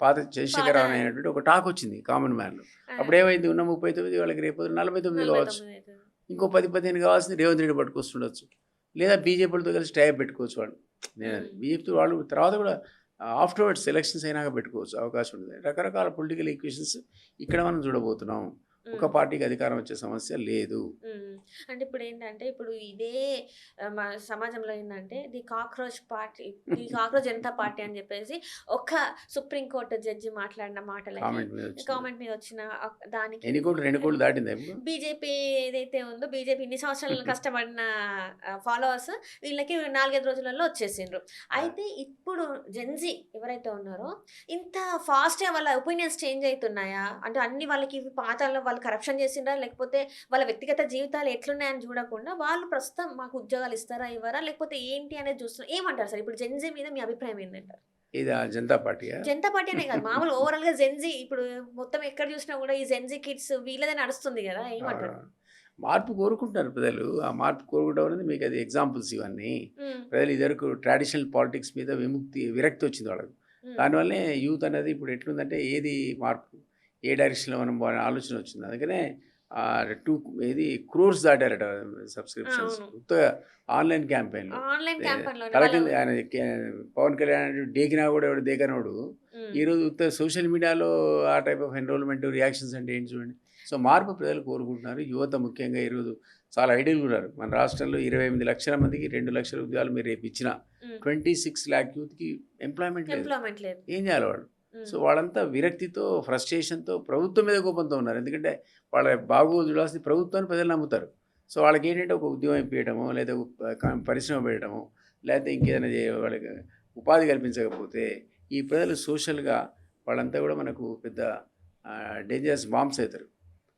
పాత చంద్రశేఖరరావు అయినటువంటి ఒక టాక్ వచ్చింది కామన్ మ్యాన్లో. అప్పుడు ఏమైంది, ఉన్న 39 వాళ్ళకి రేపు 49 కావచ్చు, ఇంకో 10-15 కావాల్సింది రేవంత్ రెడ్డి పట్టుకొస్తుండొచ్చు, లేదా బీజేపీలతో కలిసి టైప్ పెట్టుకోవచ్చు. వాళ్ళు నేను బీజేపీ వాళ్ళు తర్వాత కూడా ఆఫ్టర్వర్డ్స్ ఎలక్షన్స్ అయినాక పెట్టుకోవచ్చు, అవకాశం ఉంటుంది. రకరకాల పొలిటికల్ ఈక్వేషన్స్ ఇక్కడ మనం చూడబోతున్నాం. ఒక పార్టీకి అధికారం వచ్చే సమస్య లేదు. అంటే ఇప్పుడు ఏంటంటే, ఇప్పుడు ఇదే సమాజంలో ఏంటంటే ది కాక్రోచ్ జనతా పార్టీ అని చెప్పేసి ఒక సుప్రీంకోర్టు జడ్జి మాట్లాడిన మాటలు, కామెంట్ మీద వచ్చిన దానికి 2 కోట్లు దాటింది. బీజేపీ ఏదైతే ఉందో, బీజేపీ ఇన్ని సంవత్సరాలు కష్టపడిన ఫాలోవర్స్ వీళ్ళకి 4-5 రోజులలో వచ్చేసిండ్రు. అయితే ఇప్పుడు జెన్జీ ఎవరైతే ఉన్నారో ఇంత ఫాస్ట్గా వాళ్ళ ఒపీనియన్స్ చేంజ్ అవుతున్నాయా? అంటే అన్ని వాళ్ళకి పాతలో వాళ్ళు కరప్షన్ చేసిండ్రా, లేకపోతే వాళ్ళ వ్యక్తిగత జీవితాలు ఎట్లున్నాయని చూడకుండా వాళ్ళు ప్రస్తుతం మాకు ఉద్యోగాలు ఇస్తారా ఇవ్వరా లేకపోతే ఏంటి అనేది చూస్తున్నారు. ఏమంటారు సార్ ఇప్పుడు జెన్జీ మీద మీ అభిప్రాయం ఏంటంటారు? ఇది జనతా పార్టీ అనే కాదు, మామూలు ఓవరాల్ గా జెన్జీ ఇప్పుడు మొత్తం ఎక్కడ చూసినా కూడా ఈ జెన్జీ కిడ్స్ వీళ్ళదే నడుస్తుంది కదా, ఏమంటారు? మార్పు కోరుకుంటారు ప్రజలు. ఆ మార్పు కోరుకోవడం అనేది మీకు అది ఎగ్జాంపుల్స్ ఇవన్నీ. ఉమ్, ప్రజలు ఇదివరకు ట్రెడిషనల్ పాలిటిక్స్ మీద విరక్తి వచ్చింది వాళ్ళకు. ఉమ్, దానివల్లే యూత్ అనేది ఇప్పుడు ఎట్లుందంటే ఏది మార్పు, ఏ డైరెక్షన్లో మనం పోవాలనే ఆలోచన వచ్చింది. అందుకనే 2 క్రోర్స్ దాటారట సబ్స్క్రిప్షన్స్. అవును. కొత్తగా ఆన్లైన్ క్యాంపెయిన్లు ఆన్లైన్ క్యాంపెయిన్ తల కింద ఆయన పవన్ కళ్యాణ్ డేకినా కూడా ఎవడు దేకనోడు ఈరోజు సోషల్ మీడియాలో ఆ టైప్ ఆఫ్ ఎన్రోల్మెంట్ రియాక్షన్స్ అంటే ఏంటి చూడండి. సో మార్పు ప్రజలు కోరుకుంటున్నారు. యువత ముఖ్యంగా ఈరోజు చాలా ఐడియల్ ఉన్నారు. మన రాష్ట్రంలో 28 లక్షల మందికి 2 లక్షల ఉద్యోగాలు మీరు రేపు ఇచ్చిన 26 lakh యూత్కి ఎంప్లాయ్మెంట్ లేదు. ఎంప్లాయ్మెంట్ లేదు. ఏం చేయాలి వాళ్ళు? సో వాళ్ళంతా విరక్తితో, ఫ్రస్ట్రేషన్తో ప్రభుత్వం మీద కోపంతో ఉన్నారు. ఎందుకంటే వాళ్ళ బాగోదు చూడాల్సింది ప్రభుత్వాన్ని ప్రజలు నమ్ముతారు. సో వాళ్ళకి ఏంటంటే ఒక ఉద్యోగం ఇప్పించడమో, లేదా పరిశ్రమ పెట్టడమో, లేకపోతే ఇంకేదైనా వాళ్ళకి ఉపాధి కల్పించకపోతే ఈ ప్రజలు సోషల్గా వాళ్ళంతా కూడా మనకు పెద్ద డేంజరస్ బాంబ్స్ అవుతారు.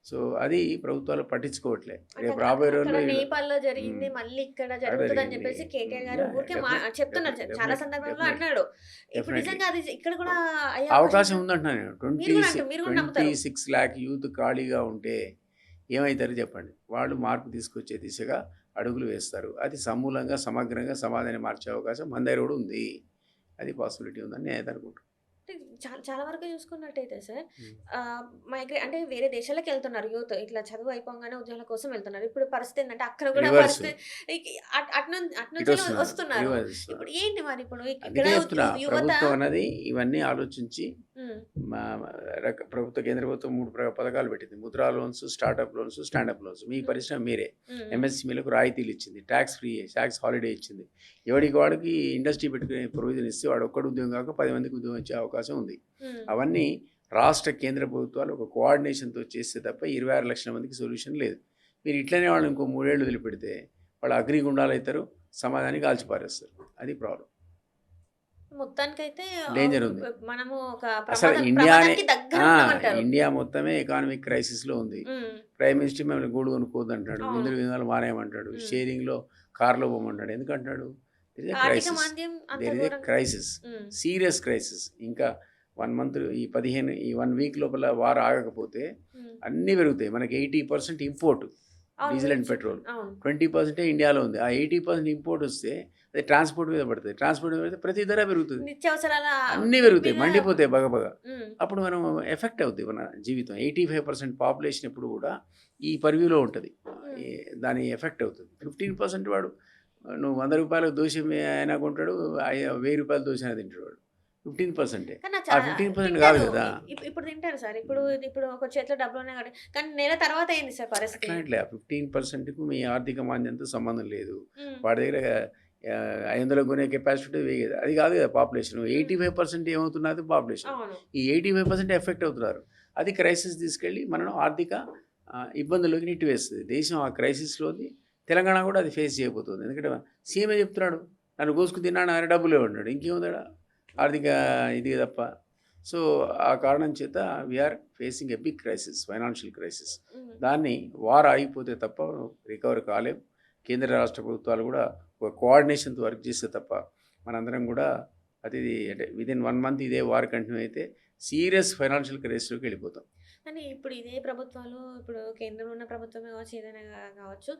సో అది ప్రభుత్వాలు పట్టించుకోవట్లే. రేపు రాబోయే రోజుల్లో నేపాల్లో జరిగింది మళ్ళీ ఇక్కడ జరుగుతుంది అని చెప్పేసి కేటీఆర్ గారు ఊరికే చెప్తున్నారు. చాలా సందర్భాల్లో అన్నాడు. ఇప్పుడు నిజంగా అది ఇక్కడ కూడా అవకాశం ఉందంటున్నాను. మీరు కూడా నమ్ముతారు. 26 lakh యూత్ ఖాళీగా ఉంటే ఏమవుతారు చెప్పండి. వాళ్ళు మార్పు తీసుకొచ్చే దిశగా అడుగులు వేస్తారు. అది సమూలంగా, సమగ్రంగా సమాజాన్ని మార్చే అవకాశం మన దగ్గర కూడా ఉంది. అది పాసిబిలిటీ ఉందని నేను అయితే అనుకుంటున్నాను. చాలా చాలా వరకు చూసుకున్నట్టయితే సార్, అంటే వేరే దేశాలకు వెళ్తున్నారు యూత్, ఇట్లా చదువు అయిపోగానే ఉద్యోగాల కోసం వెళ్తున్నారు. ఇప్పుడు పరిస్థితి ఏంటంటే అక్కడ కూడా పరిస్థితి అట్నుంచి వస్తున్నారు. ఇప్పుడు ఏంటి మరి ఇప్పుడు ప్రభుత్వం అనేది ఇవన్నీ ఆలోచించి ప్రభుత్వ కేంద్ర ప్రభుత్వం 3 పథకాలు పెట్టింది. Mudra loans, startup loans, standup loans. మీ పరిశ్రమ మీరే ఎంఎస్ఎంఈలకు రాయితీలు ఇచ్చింది, ట్యాక్స్ ఫ్రీ, ట్యాక్స్ హాలిడే ఇచ్చింది. ఎవరికి వాడికి ఇండస్ట్రీ పెట్టుకునే ప్రొవిజన్ ఇస్తే వాడు ఒక్కడు ఉద్యోగం కాక 10 మందికి ఉద్యోగం ఇచ్చే అవకాశం ఉంది. అవన్నీ రాష్ట్ర కేంద్ర ప్రభుత్వాలు ఒక కోఆర్డినేషన్తో చేస్తే తప్ప 26 లక్షల మందికి సొల్యూషన్ లేదు. మీరు ఇట్లనే వాళ్ళు ఇంకో 3 ఏళ్ళు వదిలిపెడితే వాళ్ళు అగ్నిగుండాలు అవుతారు, సమాధానికి కాల్చిపారేస్తారు. అది ప్రాబ్లం. మొత్తానికైతే డేంజర్ ఉంది. మనము అసలు ఇండియా మొత్తమే ఎకానమిక్ క్రైసిస్లో ఉంది. ప్రైమ్ మినిస్టర్ మేము గూడు కొనుక్కోవద్దు అంటాడు, విందులు విందాలు మానేయమంటాడు, షేరింగ్లో కార్లో పోమంటాడు. ఎందుకంటాడు? Crisis, serious crisis. ఇంకా 1 month, ఈ 1 week లోపల వార్ ఆగకపోతే అన్నీ పెరుగుతాయి. మనకి 80% ఇంపోర్ట్ డీజిల్ అండ్ పెట్రోల్, 20% ఇండియాలో ఉంది. ఆ 80% ఇంపోర్ట్ వస్తే అది ట్రాన్స్పోర్ట్ మీద పడుతుంది. ట్రాన్స్పోర్ట్ మీద పడితే ప్రతి ధర పెరుగుతుంది, అన్నీ పెరుగుతాయి, మండిపోతాయి బగబగా. అప్పుడు మనం ఎఫెక్ట్ అవుతుంది మన జీవితం. 85% పాపులేషన్ ఎప్పుడు కూడా ఈ పర్వ్యూలో ఉంటుంది, దాని ఎఫెక్ట్ అవుతుంది. 15% వాడు నువ్వు 100 రూపాయలకు దోశ అయినా కొంటాడు, 1000 రూపాయల దోశ అయినా తింటాడు వాడు. 15%. ఆ 15% కాదు కదా. ఇప్పుడు తింటారు సార్. ఇప్పుడు ఒక చేతిలో డబ్బులు ఉన్నాయి కాబట్టి, కానీ నెల తర్వాత ఏంది సార్ పరిస్థితి? అట్లా 15%కు మీ ఆర్థిక మాంద్యంతో సంబంధం లేదు. వాడి దగ్గర 500 కొనే కెపాసిటీ వేయదు. అది కాదు కదా పాపులేషన్. 85% ఏమవుతున్నది పాపులేషన్. ఈ 85% ఎఫెక్ట్ అవుతున్నారు. అది క్రైసిస్ తీసుకెళ్ళి మనను ఆర్థిక ఇబ్బందుల్లోకి నెట్టివేస్తుంది. దేశం ఆ క్రైసిస్లోని తెలంగాణ కూడా అది ఫేస్ చేయబోతుంది. ఎందుకంటే సీఎంఏ చెప్తున్నాడు, నన్ను కోసుకు తిన్నాను, ఆయన డబ్బులు ఇవ్వన్నాడు. ఇంకేముందా ఆర్థిక ఇది తప్ప. సో ఆ కారణం చేత we're facing a big crisis, financial crisis. దాన్ని వార్ ఆగిపోతే తప్ప రికవర్ కాలేం. కేంద్ర రాష్ట్ర ప్రభుత్వాలు కూడా ఒక కోఆర్డినేషన్తో వర్క్ చేస్తే తప్ప మనందరం కూడా అది అంటే విదిన్ 1 month ఇదే వార్ కంటిన్యూ అయితే సీరియస్ ఫైనాన్షియల్ క్రైసిస్లోకి వెళ్ళిపోతాం. కానీ ఇప్పుడు ఇదే ప్రభుత్వాలు, ఇప్పుడు కేంద్రంలో ఉన్న ప్రభుత్వమే కావచ్చు, ఏదైనా కావచ్చు,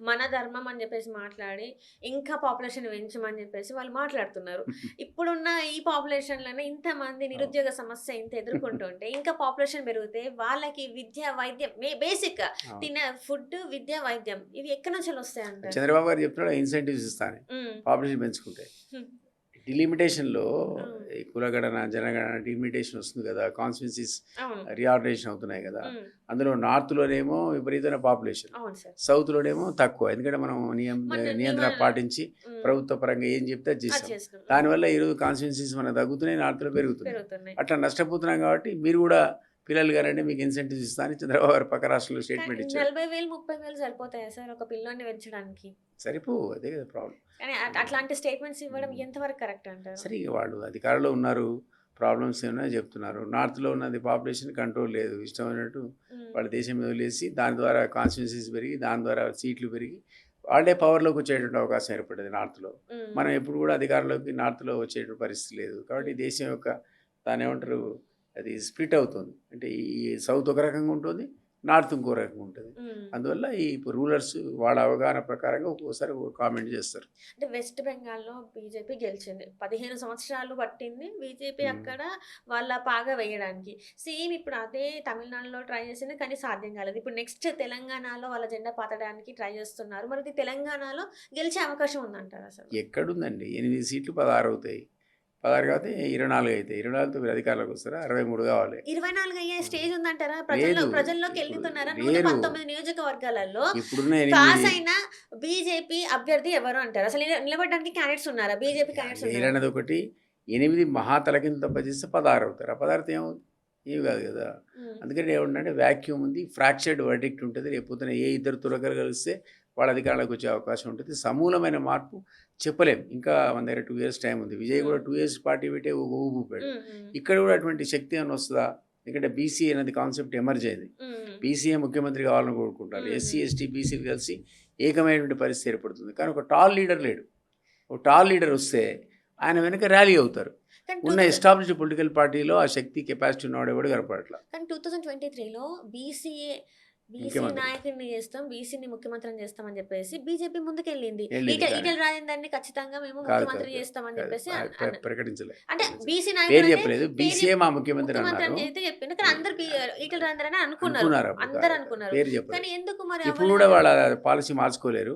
మన ధర్మం అని చెప్పేసి మాట్లాడి ఇంకా పాపులేషన్ పెంచమని చెప్పేసి వాళ్ళు మాట్లాడుతున్నారు. ఇప్పుడున్న ఈ పాపులేషన్లోనే ఇంతమంది నిరుద్యోగ సమస్య ఇంత ఎదుర్కొంటుంటే ఇంకా పాపులేషన్ పెరిగితే వాళ్ళకి విద్య, వైద్యం, బేసిక్ తిన ఫుడ్, విద్య, వైద్యం ఇవి ఎక్కడి నుంచి వస్తాయి అంటారు? చంద్రబాబు గారు చెప్తున్నాడు ఇన్సెంటివ్స్ ఇస్తాను పాపులేషన్ పెంచుకుంటే. డిలిమిటేషన్లో కులగణన, జనగణన డిలిమిటేషన్ వస్తుంది కదా, కాన్స్టిట్యున్సీస్ రీఆర్గనైజేషన్ అవుతున్నాయి కదా. అందులో నార్త్లోనేమో విపరీతమైన పాపులేషన్, సౌత్లోనేమో తక్కువ. ఎందుకంటే మనం నియంత్రణ పాటించి ప్రభుత్వ పరంగా ఏం చెప్తే అది చేస్తాం. దానివల్ల ఈరోజు కాన్స్టిట్యున్సీస్ మనకు తగ్గుతున్నాయి, నార్త్లో పెరుగుతున్నాయి. అట్లా నష్టపోతున్నాం. కాబట్టి మీరు కూడా పిల్లలు గారంటే మీకు ఇన్సెంటివ్స్ ఇస్తాను చంద్రబాబు గారు పక్క రాష్ట్రంలో స్టేట్మెంట్ ఇచ్చారు. 40,000 30,000 సరిపోతాయా సార్ ఒక పిల్లోని పెంచడానికి? సరిపో, అదే కదా ప్రాబ్లం. కానీ అట్లాంటి స్టేట్మెంట్స్ ఇవ్వడం ఎంతవరకు కరెక్ట్ అంటారు? సరే, వాళ్ళు అధికారంలో ఉన్నారు, ప్రాబ్లమ్స్ ఏమైనా చెప్తున్నారు. నార్త్లో ఉన్నది పాపులేషన్ కంట్రోల్ లేదు, ఇష్టమైనట్టు వాళ్ళ దేశం మీద వదిలేసి దాని ద్వారా కాన్స్టిట్యున్సీస్ పెరిగి దాని ద్వారా సీట్లు పెరిగి వాళ్ళే పవర్లోకి వచ్చేటువంటి అవకాశం ఏర్పడింది నార్త్లో. మనం ఎప్పుడు కూడా అధికారంలోకి నార్త్లో వచ్చేటువంటి పరిస్థితి లేదు. కాబట్టి దేశం యొక్క దాని ఏమంటారు అది స్ప్లిట్ అవుతుంది. అంటే ఈ సౌత్ ఒక రకంగా ఉంటుంది, నార్త్ ఇంకో రకంగా ఉంటుంది. అందువల్ల ఈ రూలర్స్ వాళ్ళ అవగాహన ప్రకారంగా ఒక్కోసారి కామెంట్ చేస్తారు. అంటే వెస్ట్ బెంగాల్లో బీజేపీ గెలిచింది. 15 సంవత్సరాలు పట్టింది బీజేపీ అక్కడ వాళ్ళ పాగా వేయడానికి. సేమ్ ఇప్పుడు అదే తమిళనాడులో ట్రై చేసింది కానీ సాధ్యం కాలేదు. ఇప్పుడు నెక్స్ట్ తెలంగాణలో వాళ్ళ జెండా పాతడానికి ట్రై చేస్తున్నారు. మరి ఇది తెలంగాణలో గెలిచే అవకాశం ఉందంటారా అసలు? ఎక్కడుందండి? 8 సీట్లు 16 అవుతాయి. 16 కాకపోతే 24 అవుతాయి. 24తో మీరు అధికారంలోకి వస్తారా? 23 కావాలి. 24 అయ్యే స్టేజ్ ఉందంటారా? లేదు. ప్రజల్లోకి ఇప్పుడు వెళ్తున్నారా? లేరు. 119 నియోజకవర్గాలలో ఇప్పుడున్న పాస్ 8 అయిన బీజేపీ అభ్యర్థి ఎవరు అంటారు? అసలు నిలబడడానికి క్యాండిడేట్స్ ఉన్నారా? బీజేపీ క్యాండిడేట్స్ ఉన్నారా? లేరన్నది ఒకటి. 8 మహాతలకింత తప్పచేస్తే 16 అవుతారు. ఆ 16 ఏమవుతుంది? ఏమి కాదు కదా. అందుకని ఏమంటే వ్యాక్యూమ్ ఉంది, ఫ్రాక్చర్డ్ వర్డిక్ట్ ఉంటుంది. రేపొద్దున ఏ ఇద్దరు తురకలు కలిస్తే వాళ్ళ అధికారంలోకి వచ్చే అవకాశం ఉంటుంది. సమూలమైన మార్పు చెప్పలేం. ఇంకా మన దగ్గర 2 years టైం ఉంది. విజయ్ కూడా 2 years పార్టీ పెట్టే ఊపిపోయాడు. ఇక్కడ కూడా అటువంటి శక్తి అని వస్తుందా? ఎందుకంటే బీసీ అనేది కాన్సెప్ట్ ఎమర్జ్ అయింది. బీసీఏ ముఖ్యమంత్రి కావాలని కోరుకుంటారు. ఎస్సీ ఎస్టీ బీసీలు కలిసి ఏకమైనటువంటి పరిస్థితి ఏర్పడుతుంది. కానీ ఒక టాల్ లీడర్ లేడు. ఒక టాల్ లీడర్ వస్తే ఆయన వెనక ర్యాలీ అవుతారు. ఉన్న ఎస్టాబ్లిష్డ్ పొలిటికల్ పార్టీలో ఆ శక్తి కెపాసిటీ ఉన్నవాడు ఎవడు కనపడట్లా. కానీ 2023లో బీసీ నాయకుడిని చేస్తాం, బీసీని ముఖ్యమంత్రిని చేస్తాం అని చెప్పేసి బీజేపీ ముందుకెళ్ళింది. ఈటెల రాజేందర్ని ఖచ్చితంగా మేము ముఖ్యమంత్రి చేస్తామని చెప్పేసి ప్రకటించలేదు. అంటే బీసీ పేరు నాయకుడు చెప్పలేదు. బీసీఏ మా ముఖ్యమంత్రి అని అయితే చెప్పింది. కానీ అందరు ఈటెల రాజేందర్ అని అనుకున్నారు, అందరు అనుకున్నారు. పేరు చెప్పలేదు. కానీ ఎందుకు మరి ఇప్పుడు కూడా వాళ్ళ పాలసీ మార్చుకోలేరు.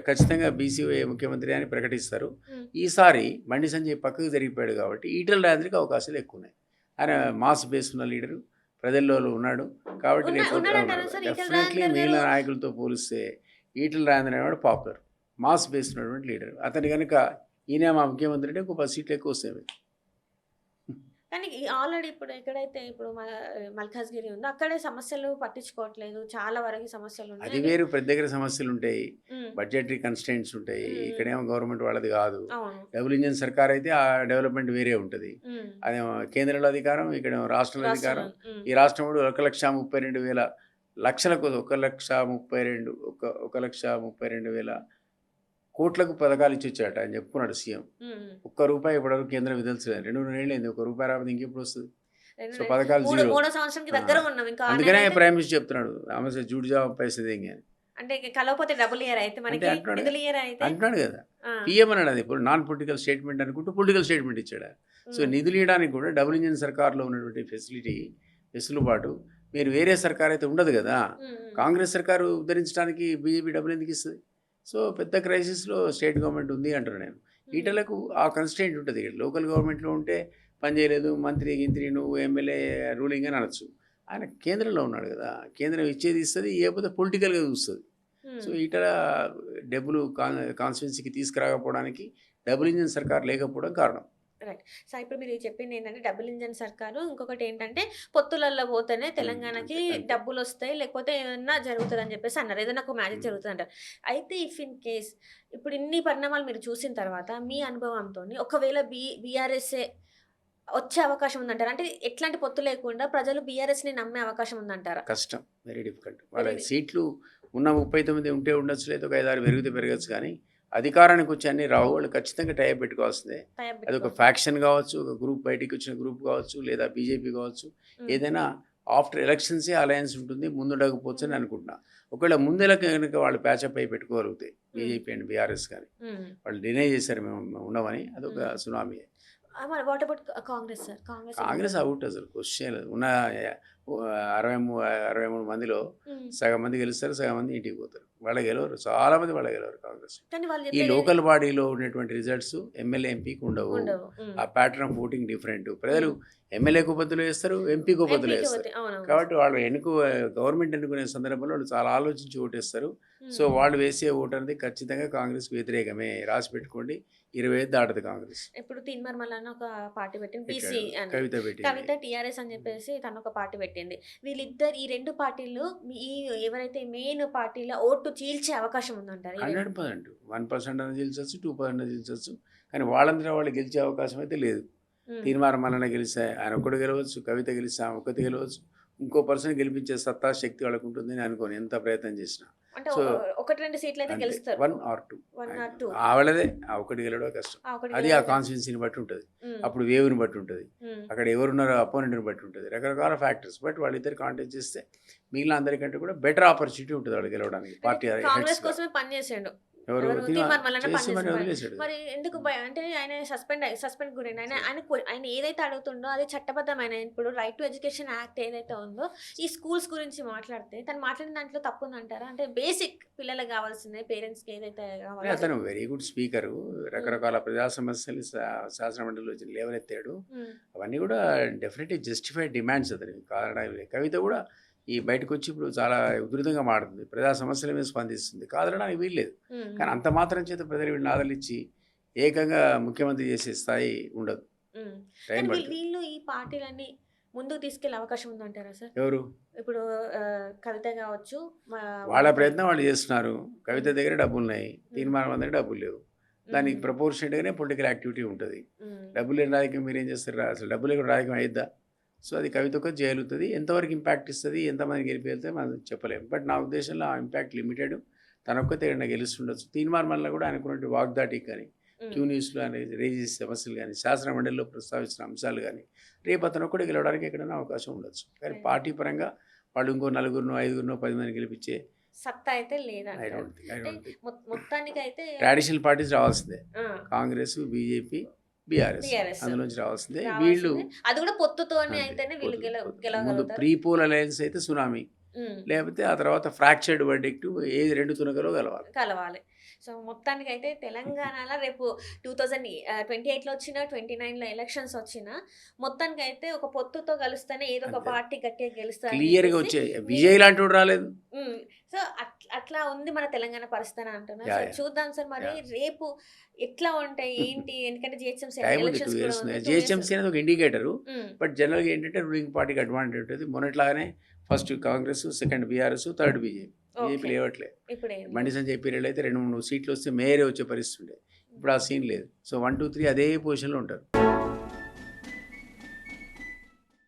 ఖచ్చితంగా బీసీఏ ముఖ్యమంత్రి అని ప్రకటిస్తారు. ఈసారి బండి సంజయ్ పక్కకు జరిగిపోయాడు కాబట్టి ఈటెల రాజేందర్కి అవకాశాలు ఎక్కువ ఉన్నాయి. ఆయన మాస్ బేస్ ఉన్న లీడరు, ప్రజల్లో ఉన్నాడు కాబట్టి డెఫినెట్లీ మిగిలిన నాయకులతో పోలిస్తే ఈటెల రాజేందర్ అనేవాడు పాపులర్, మాస్ బేస్ ఉన్నటువంటి లీడర్. అతని కనుక ఈయన మా ముఖ్యమంత్రి అంటే ఒక 10 సీట్లు ఎక్కువ వస్తాయి. కానీ ఆల్రెడీ ఇప్పుడు ఎక్కడైతే ఇప్పుడు మల్కాజ్గిరి ఉందో అక్కడే సమస్యలు పట్టించుకోవట్లేదు. చాలా వరకు సమస్యలు ఉన్నాయి. అది వేరు, పెద్ద దగ్గర సమస్యలు ఉంటాయి, బడ్జెటరీ కన్స్టెంట్స్ ఉంటాయి. ఇక్కడేమో గవర్నమెంట్ వాళ్ళది కాదు. డబుల్ ఇంజన్ సర్కార్ అయితే ఆ డెవలప్మెంట్ వేరే ఉంటుంది. అదేమో కేంద్రంలో అధికారం, ఇక్కడేమో రాష్ట్రంలో అధికారం. ఈ రాష్ట్రం 1,32,000 లక్షలకు 1,32,000 కోట్లకు పథకాలు ఇచ్చి వచ్చాట అని చెప్పుకున్నాడు సీఎం. ₹1 ఇప్పటివరకు కేంద్రం విధించలేదు. 2 ఏళ్ళు అయింది. ₹1 రాకపోతే ఇంకెప్పుడు వస్తుంది? సో పథకాలు జీరో. అందుకనే ప్రైమ్ మినిస్టర్ చెప్తున్నాడు ఆమె జూడ్ జాబ్ పైసా దేంగే అని. అంటే కలవపోతే డబ్బులు ఇయ్యరా అయితే మనకి నిధులు ఇయ్యరా అయితే అంటున్నాడు కదా. పిఎం అన్నాడు అది. ఇప్పుడు నాన్ పొలిటికల్ స్టేట్మెంట్ అనుకుంటూ పొలిటికల్ స్టేట్మెంట్ ఇచ్చాడు. సో నిధులు ఇవ్వడానికి కూడా డబుల్ ఇంజిన్ సర్కార్లో ఉన్నటువంటి వెసులుబాటు మీరు వేరే సర్కార్ అయితే ఉండదు కదా. కాంగ్రెస్ సర్కారు ఉద్ధరించడానికి బీజేపీ డబ్బులు ఎందుకు ఇస్తుంది? సో పెద్ద క్రైసిస్లో స్టేట్ గవర్నమెంట్ ఉంది అంటున్నాను నేను. ఈటలకు ఆ కన్స్టెంట్ ఉంటుంది. లోకల్ గవర్నమెంట్లో ఉంటే పని చేయలేదు, మంత్రి గింత్రి నువ్వు ఎమ్మెల్యే రూలింగ్ అని అనొచ్చు. ఆయన కేంద్రంలో ఉన్నాడు కదా, కేంద్రం ఇచ్చేది ఇస్తుంది, ఇవ్వకపోతే పొలిటికల్గా చూస్తుంది. సో ఈటల డబ్బులు కాన్స్టిట్యున్సీకి తీసుకురాకపోవడానికి డబుల్ ఇంజిన్ సర్కార్ లేకపోవడం కారణం. రైట్. సో ఇప్పుడు మీరు చెప్పింది ఏంటంటే డబుల్ ఇంజన్ సర్కారు, ఇంకొకటి ఏంటంటే పొత్తులలో పోతేనే తెలంగాణకి డబ్బులు వస్తాయి, లేకపోతే ఏదన్నా జరుగుతుంది అని చెప్పేసి అన్నారు. ఏదైనా ఒక మ్యాజిక్ జరుగుతుంది అంటారు. అయితే ఇఫ్ ఇన్ కేస్ ఇప్పుడు ఇన్ని పరిణామాలు మీరు చూసిన తర్వాత మీ అనుభవంతో ఒకవేళ బీఆర్ఎస్ఏ వచ్చే అవకాశం ఉందంటారా? అంటే ఎట్లాంటి పొత్తు లేకుండా ప్రజలు బీఆర్ఎస్ని నమ్మే అవకాశం ఉందంటారా? కష్టం, వెరీ డిఫికల్ట్. వాళ్ళ సీట్లు ఉన్న 39 ఉంటే ఉండొచ్చు, లేదా ఒక 5-6 పెరగచ్చు. కానీ అధికారానికి వచ్చి అన్ని రావు. వాళ్ళు ఖచ్చితంగా టైప్ పెట్టుకోవాల్సిందే. అది ఒక ఫ్యాక్షన్ కావచ్చు, ఒక గ్రూప్ బయటికి వచ్చిన గ్రూప్ కావచ్చు, లేదా బీజేపీ కావచ్చు. ఏదైనా ఆఫ్టర్ ఎలక్షన్సే అలయన్స్ ఉంటుంది, ముందుండకపోవచ్చు అని అనుకుంటున్నా. ఒకవేళ ముందెలక కనుక వాళ్ళు ప్యాచప్ అయి పెట్టుకోగలుగుతాయి బీజేపీ అండ్ బీఆర్ఎస్. కానీ వాళ్ళు డినై చేశారు మేము ఉండమని, అదొక tsunami. What about Congress sir? Congress out అసలు క్వశ్చన్. ఉన్న 63 మందిలో సగం మంది గెలుస్తారు, సగం మంది ఇంటికి పోతారు. వాళ్ళ గెలవరు, చాలా మంది వాళ్ళ గెలవరు కాంగ్రెస్. ఈ లోకల్ బాడీలో ఉన్నటువంటి రిజల్ట్స్ ఎమ్మెల్యే ఎంపీకి ఉండవు. ఆ ప్యాటర్న్ ఆఫ్ ఓటింగ్ డిఫరెంట్. ప్రజలు ఎమ్మెల్యేకు బదులు వేస్తారు, ఎంపీకి బదులు వేస్తారు. కాబట్టి వాళ్ళు గవర్నమెంట్ ఎన్నుకునే సందర్భంలో వాళ్ళు చాలా ఆలోచించి ఓటేస్తారు. సో వాళ్ళు వేసే ఓటు అనేది ఖచ్చితంగా కాంగ్రెస్ వ్యతిరేకమే. రాసి పెట్టుకోండి, 25 దాటదు కాంగ్రెస్. ఇప్పుడు తీన్మార్ అని ఒక పార్టీ పెట్టింది, బీసీ కవిత టీఆర్ఎస్ అని చెప్పేసి తను ఒక పార్టీ పెట్టింది. వీళ్ళిద్దరు ఈ 2 పార్టీలు ఈ ఎవరైతే మెయిన్ పార్టీలో ఓటు చీల్చే అవకాశం ఉందంటారు? 100%. 1% అని గెలిచవచ్చు, 2% గెలిచవచ్చు. కానీ వాళ్ళందరూ వాళ్ళు గెలిచే అవకాశం అయితే లేదు. తీన్మార్ మల్లన్న గెలిస్తే ఆయన ఒక్కడు గెలవచ్చు, కవిత గెలిస్తే ఆమె ఒక్కటి గెలవచ్చు. ఇంకో పర్సన్ గెలిపించే సత్తా శక్తి వాళ్ళకు ఉంటుందని అనుకోని ఎంత ప్రయత్నం చేసినా. అంటే సో ఒకటి రెండు సీట్లు అయితే గెలుస్తారు 1 or 2 1 or 2 ఆవిడదే ఆ ఒకటి గెలవడం కష్టం. అది ఆ కాన్స్టిట్యున్సీని బట్టి ఉంటుంది, అప్పుడు వేవ్ని బట్టి ఉంటుంది, అక్కడ ఎవరున్నారో అపోనెంట్ని బట్టి ఉంటుంది, రకరకాల ఫ్యాక్టర్స్ బట్ వాళ్ళిద్దరు కాంటెస్ట్ చేస్తే మిగిలిన అందరికంటే కూడా బెటర్ ఆపర్చునిటీ ఉంటుంది వాళ్ళు గెలవడానికి. పార్టీ కాంగ్రెస్ కోసమే పనిచేసాడు ఎవరు తీర్మార్ మల్లన్న చేసి మరి పనిచేసాడు. వదిలేసాడు. మరి ఎందుకు అంటే ఆయన సస్పెండ్ గురైన ఆయన ఏదైతే అడుగుతుండో అది చట్టబద్ధమైన ఇప్పుడు రైట్ టు ఎడ్యుకేషన్ యాక్ట్ ఏదైతే ఉందో ఈ స్కూల్స్ గురించి మాట్లాడితే తను మాట్లాడిన దాంట్లో తప్పు ఉందంటారా? అంటే బేసిక్ పిల్లలకు కావాల్సిందే పేరెంట్స్కి ఏదైతే కావాలో. అతను వెరీ గుడ్ స్పీకరు, రకరకాల ప్రజా సమస్యలు శాసనమండలిలో లేవనెత్తాడు. అవన్నీ కూడా డెఫినెట్లీ జస్టిఫైడ్ డిమాండ్స్ అతనికి. కారణం కవిత కూడా ఈ బయటకు వచ్చి ఇప్పుడు చాలా ఉధృతంగా మారుతుంది, ప్రజా సమస్యల మీద స్పందిస్తుంది, కాదనడానికి వీల్లేదు. కానీ అంత మాత్రం చేత ప్రజలు వీళ్ళని ఆదరించి ఏకంగా ముఖ్యమంత్రి చేసే స్థాయి ఉండదు, టైం పడుతుంది. వీళ్ళు ఈ పార్టీలన్నీ ముందుకు తీసుకెళ్లే అవకాశం ఉందంటారా సార్? ఎవరు ఇప్పుడు కవిత కావచ్చు, వాళ్ళ ప్రయత్నం వాళ్ళు చేస్తున్నారు. కవిత దగ్గర డబ్బులు ఉన్నాయి, తీర్మానం దగ్గర డబ్బులు లేవు. దానికి ప్రపోర్షనేట్గానే పొలిటికల్ యాక్టివిటీ ఉంటుంది. డబ్బులు లేని రాజకీయం మీరు ఏం చేస్తారు? అసలు డబ్బులు లేకుండా రాజకీయం అయిద్దా? సో అది కవిత ఒక జైలుతుంది. ఎంతవరకు ఇంపాక్ట్ ఇస్తుంది, ఎంతమంది గెలిపి వెళ్తే మనం చెప్పలేము. బట్ నా ఉద్దేశంలో ఆ ఇంపాక్ట్ లిమిటెడ్. తనొక్కతే ఏదైనా గెలుస్తుండొచ్చు. తీర్మానం వల్ల కూడా అనుకున్నట్టు వాగ్దాటి కానీ, క్యూ న్యూస్లో అనేది రేజ్ చేసే సమస్యలు కానీ, శాసన మండలిలో ప్రస్తావించిన అంశాలు కానీ రేపు అతను కూడా గెలవడానికి ఎక్కడైనా అవకాశం ఉండొచ్చు. కానీ పార్టీ పరంగా వాళ్ళు ఇంకో 4, 5, 10 మంది గెలిపించే సత్తా అయితే లేదా? మొత్తానికి అయితే ట్రెడిషనల్ పార్టీస్ రావాల్సిందే, కాంగ్రెస్, బీజేపీ, బీఆర్ఎస్ అందులోంచి రావాల్సిందే. వీళ్ళు అది కూడా పొత్తుతోనే అయితేనే వీళ్ళు ముందు ప్రీ పోల్ అలయన్స్ అయితే సునామీ, లేకపోతే ఆ తర్వాత ఫ్రాక్చర్డ్ వర్డిక్ట్, ఏది రెండు తునకలో కలవాలి. సో మొత్తానికి అయితే తెలంగాణలో రేపు 2028లో వచ్చినా 29లో ఎలక్షన్స్ వచ్చినా మొత్తానికి అయితే ఒక పొత్తుతో కలుస్తేనే ఏదో ఒక పార్టీ గట్టిగా గెలుస్తారు, క్లియర్గా వచ్చే విజయ్ లాంటి రాలేదు. సో అట్లా ఉంది మన తెలంగాణ పరిస్థితి అంటున్నా. సో చూద్దాం సార్ మరి రేపు ఎట్లా ఉంటాయి ఏంటి, ఎందుకంటే జిహెచ్ఎంసీ అనేది ఒక ఇండికేటరు. బట్ జనరల్గా ఏంటంటే రూలింగ్ పార్టీకి అడ్వాంటేజ్ ఉంటుంది. మొన్నట్లాగానే first Congress, second BRS, third BJP లేవట్లే. బండి సంజయ్ పీరియడ్ అయితే 2-3 సీట్లు వస్తే మేయరే వచ్చే పరిస్థితి ఉండే. ఇప్పుడు ఆ సీన్ లేదు. సో 1, 2, 3 అదే పొజిషన్లో ఉంటారు.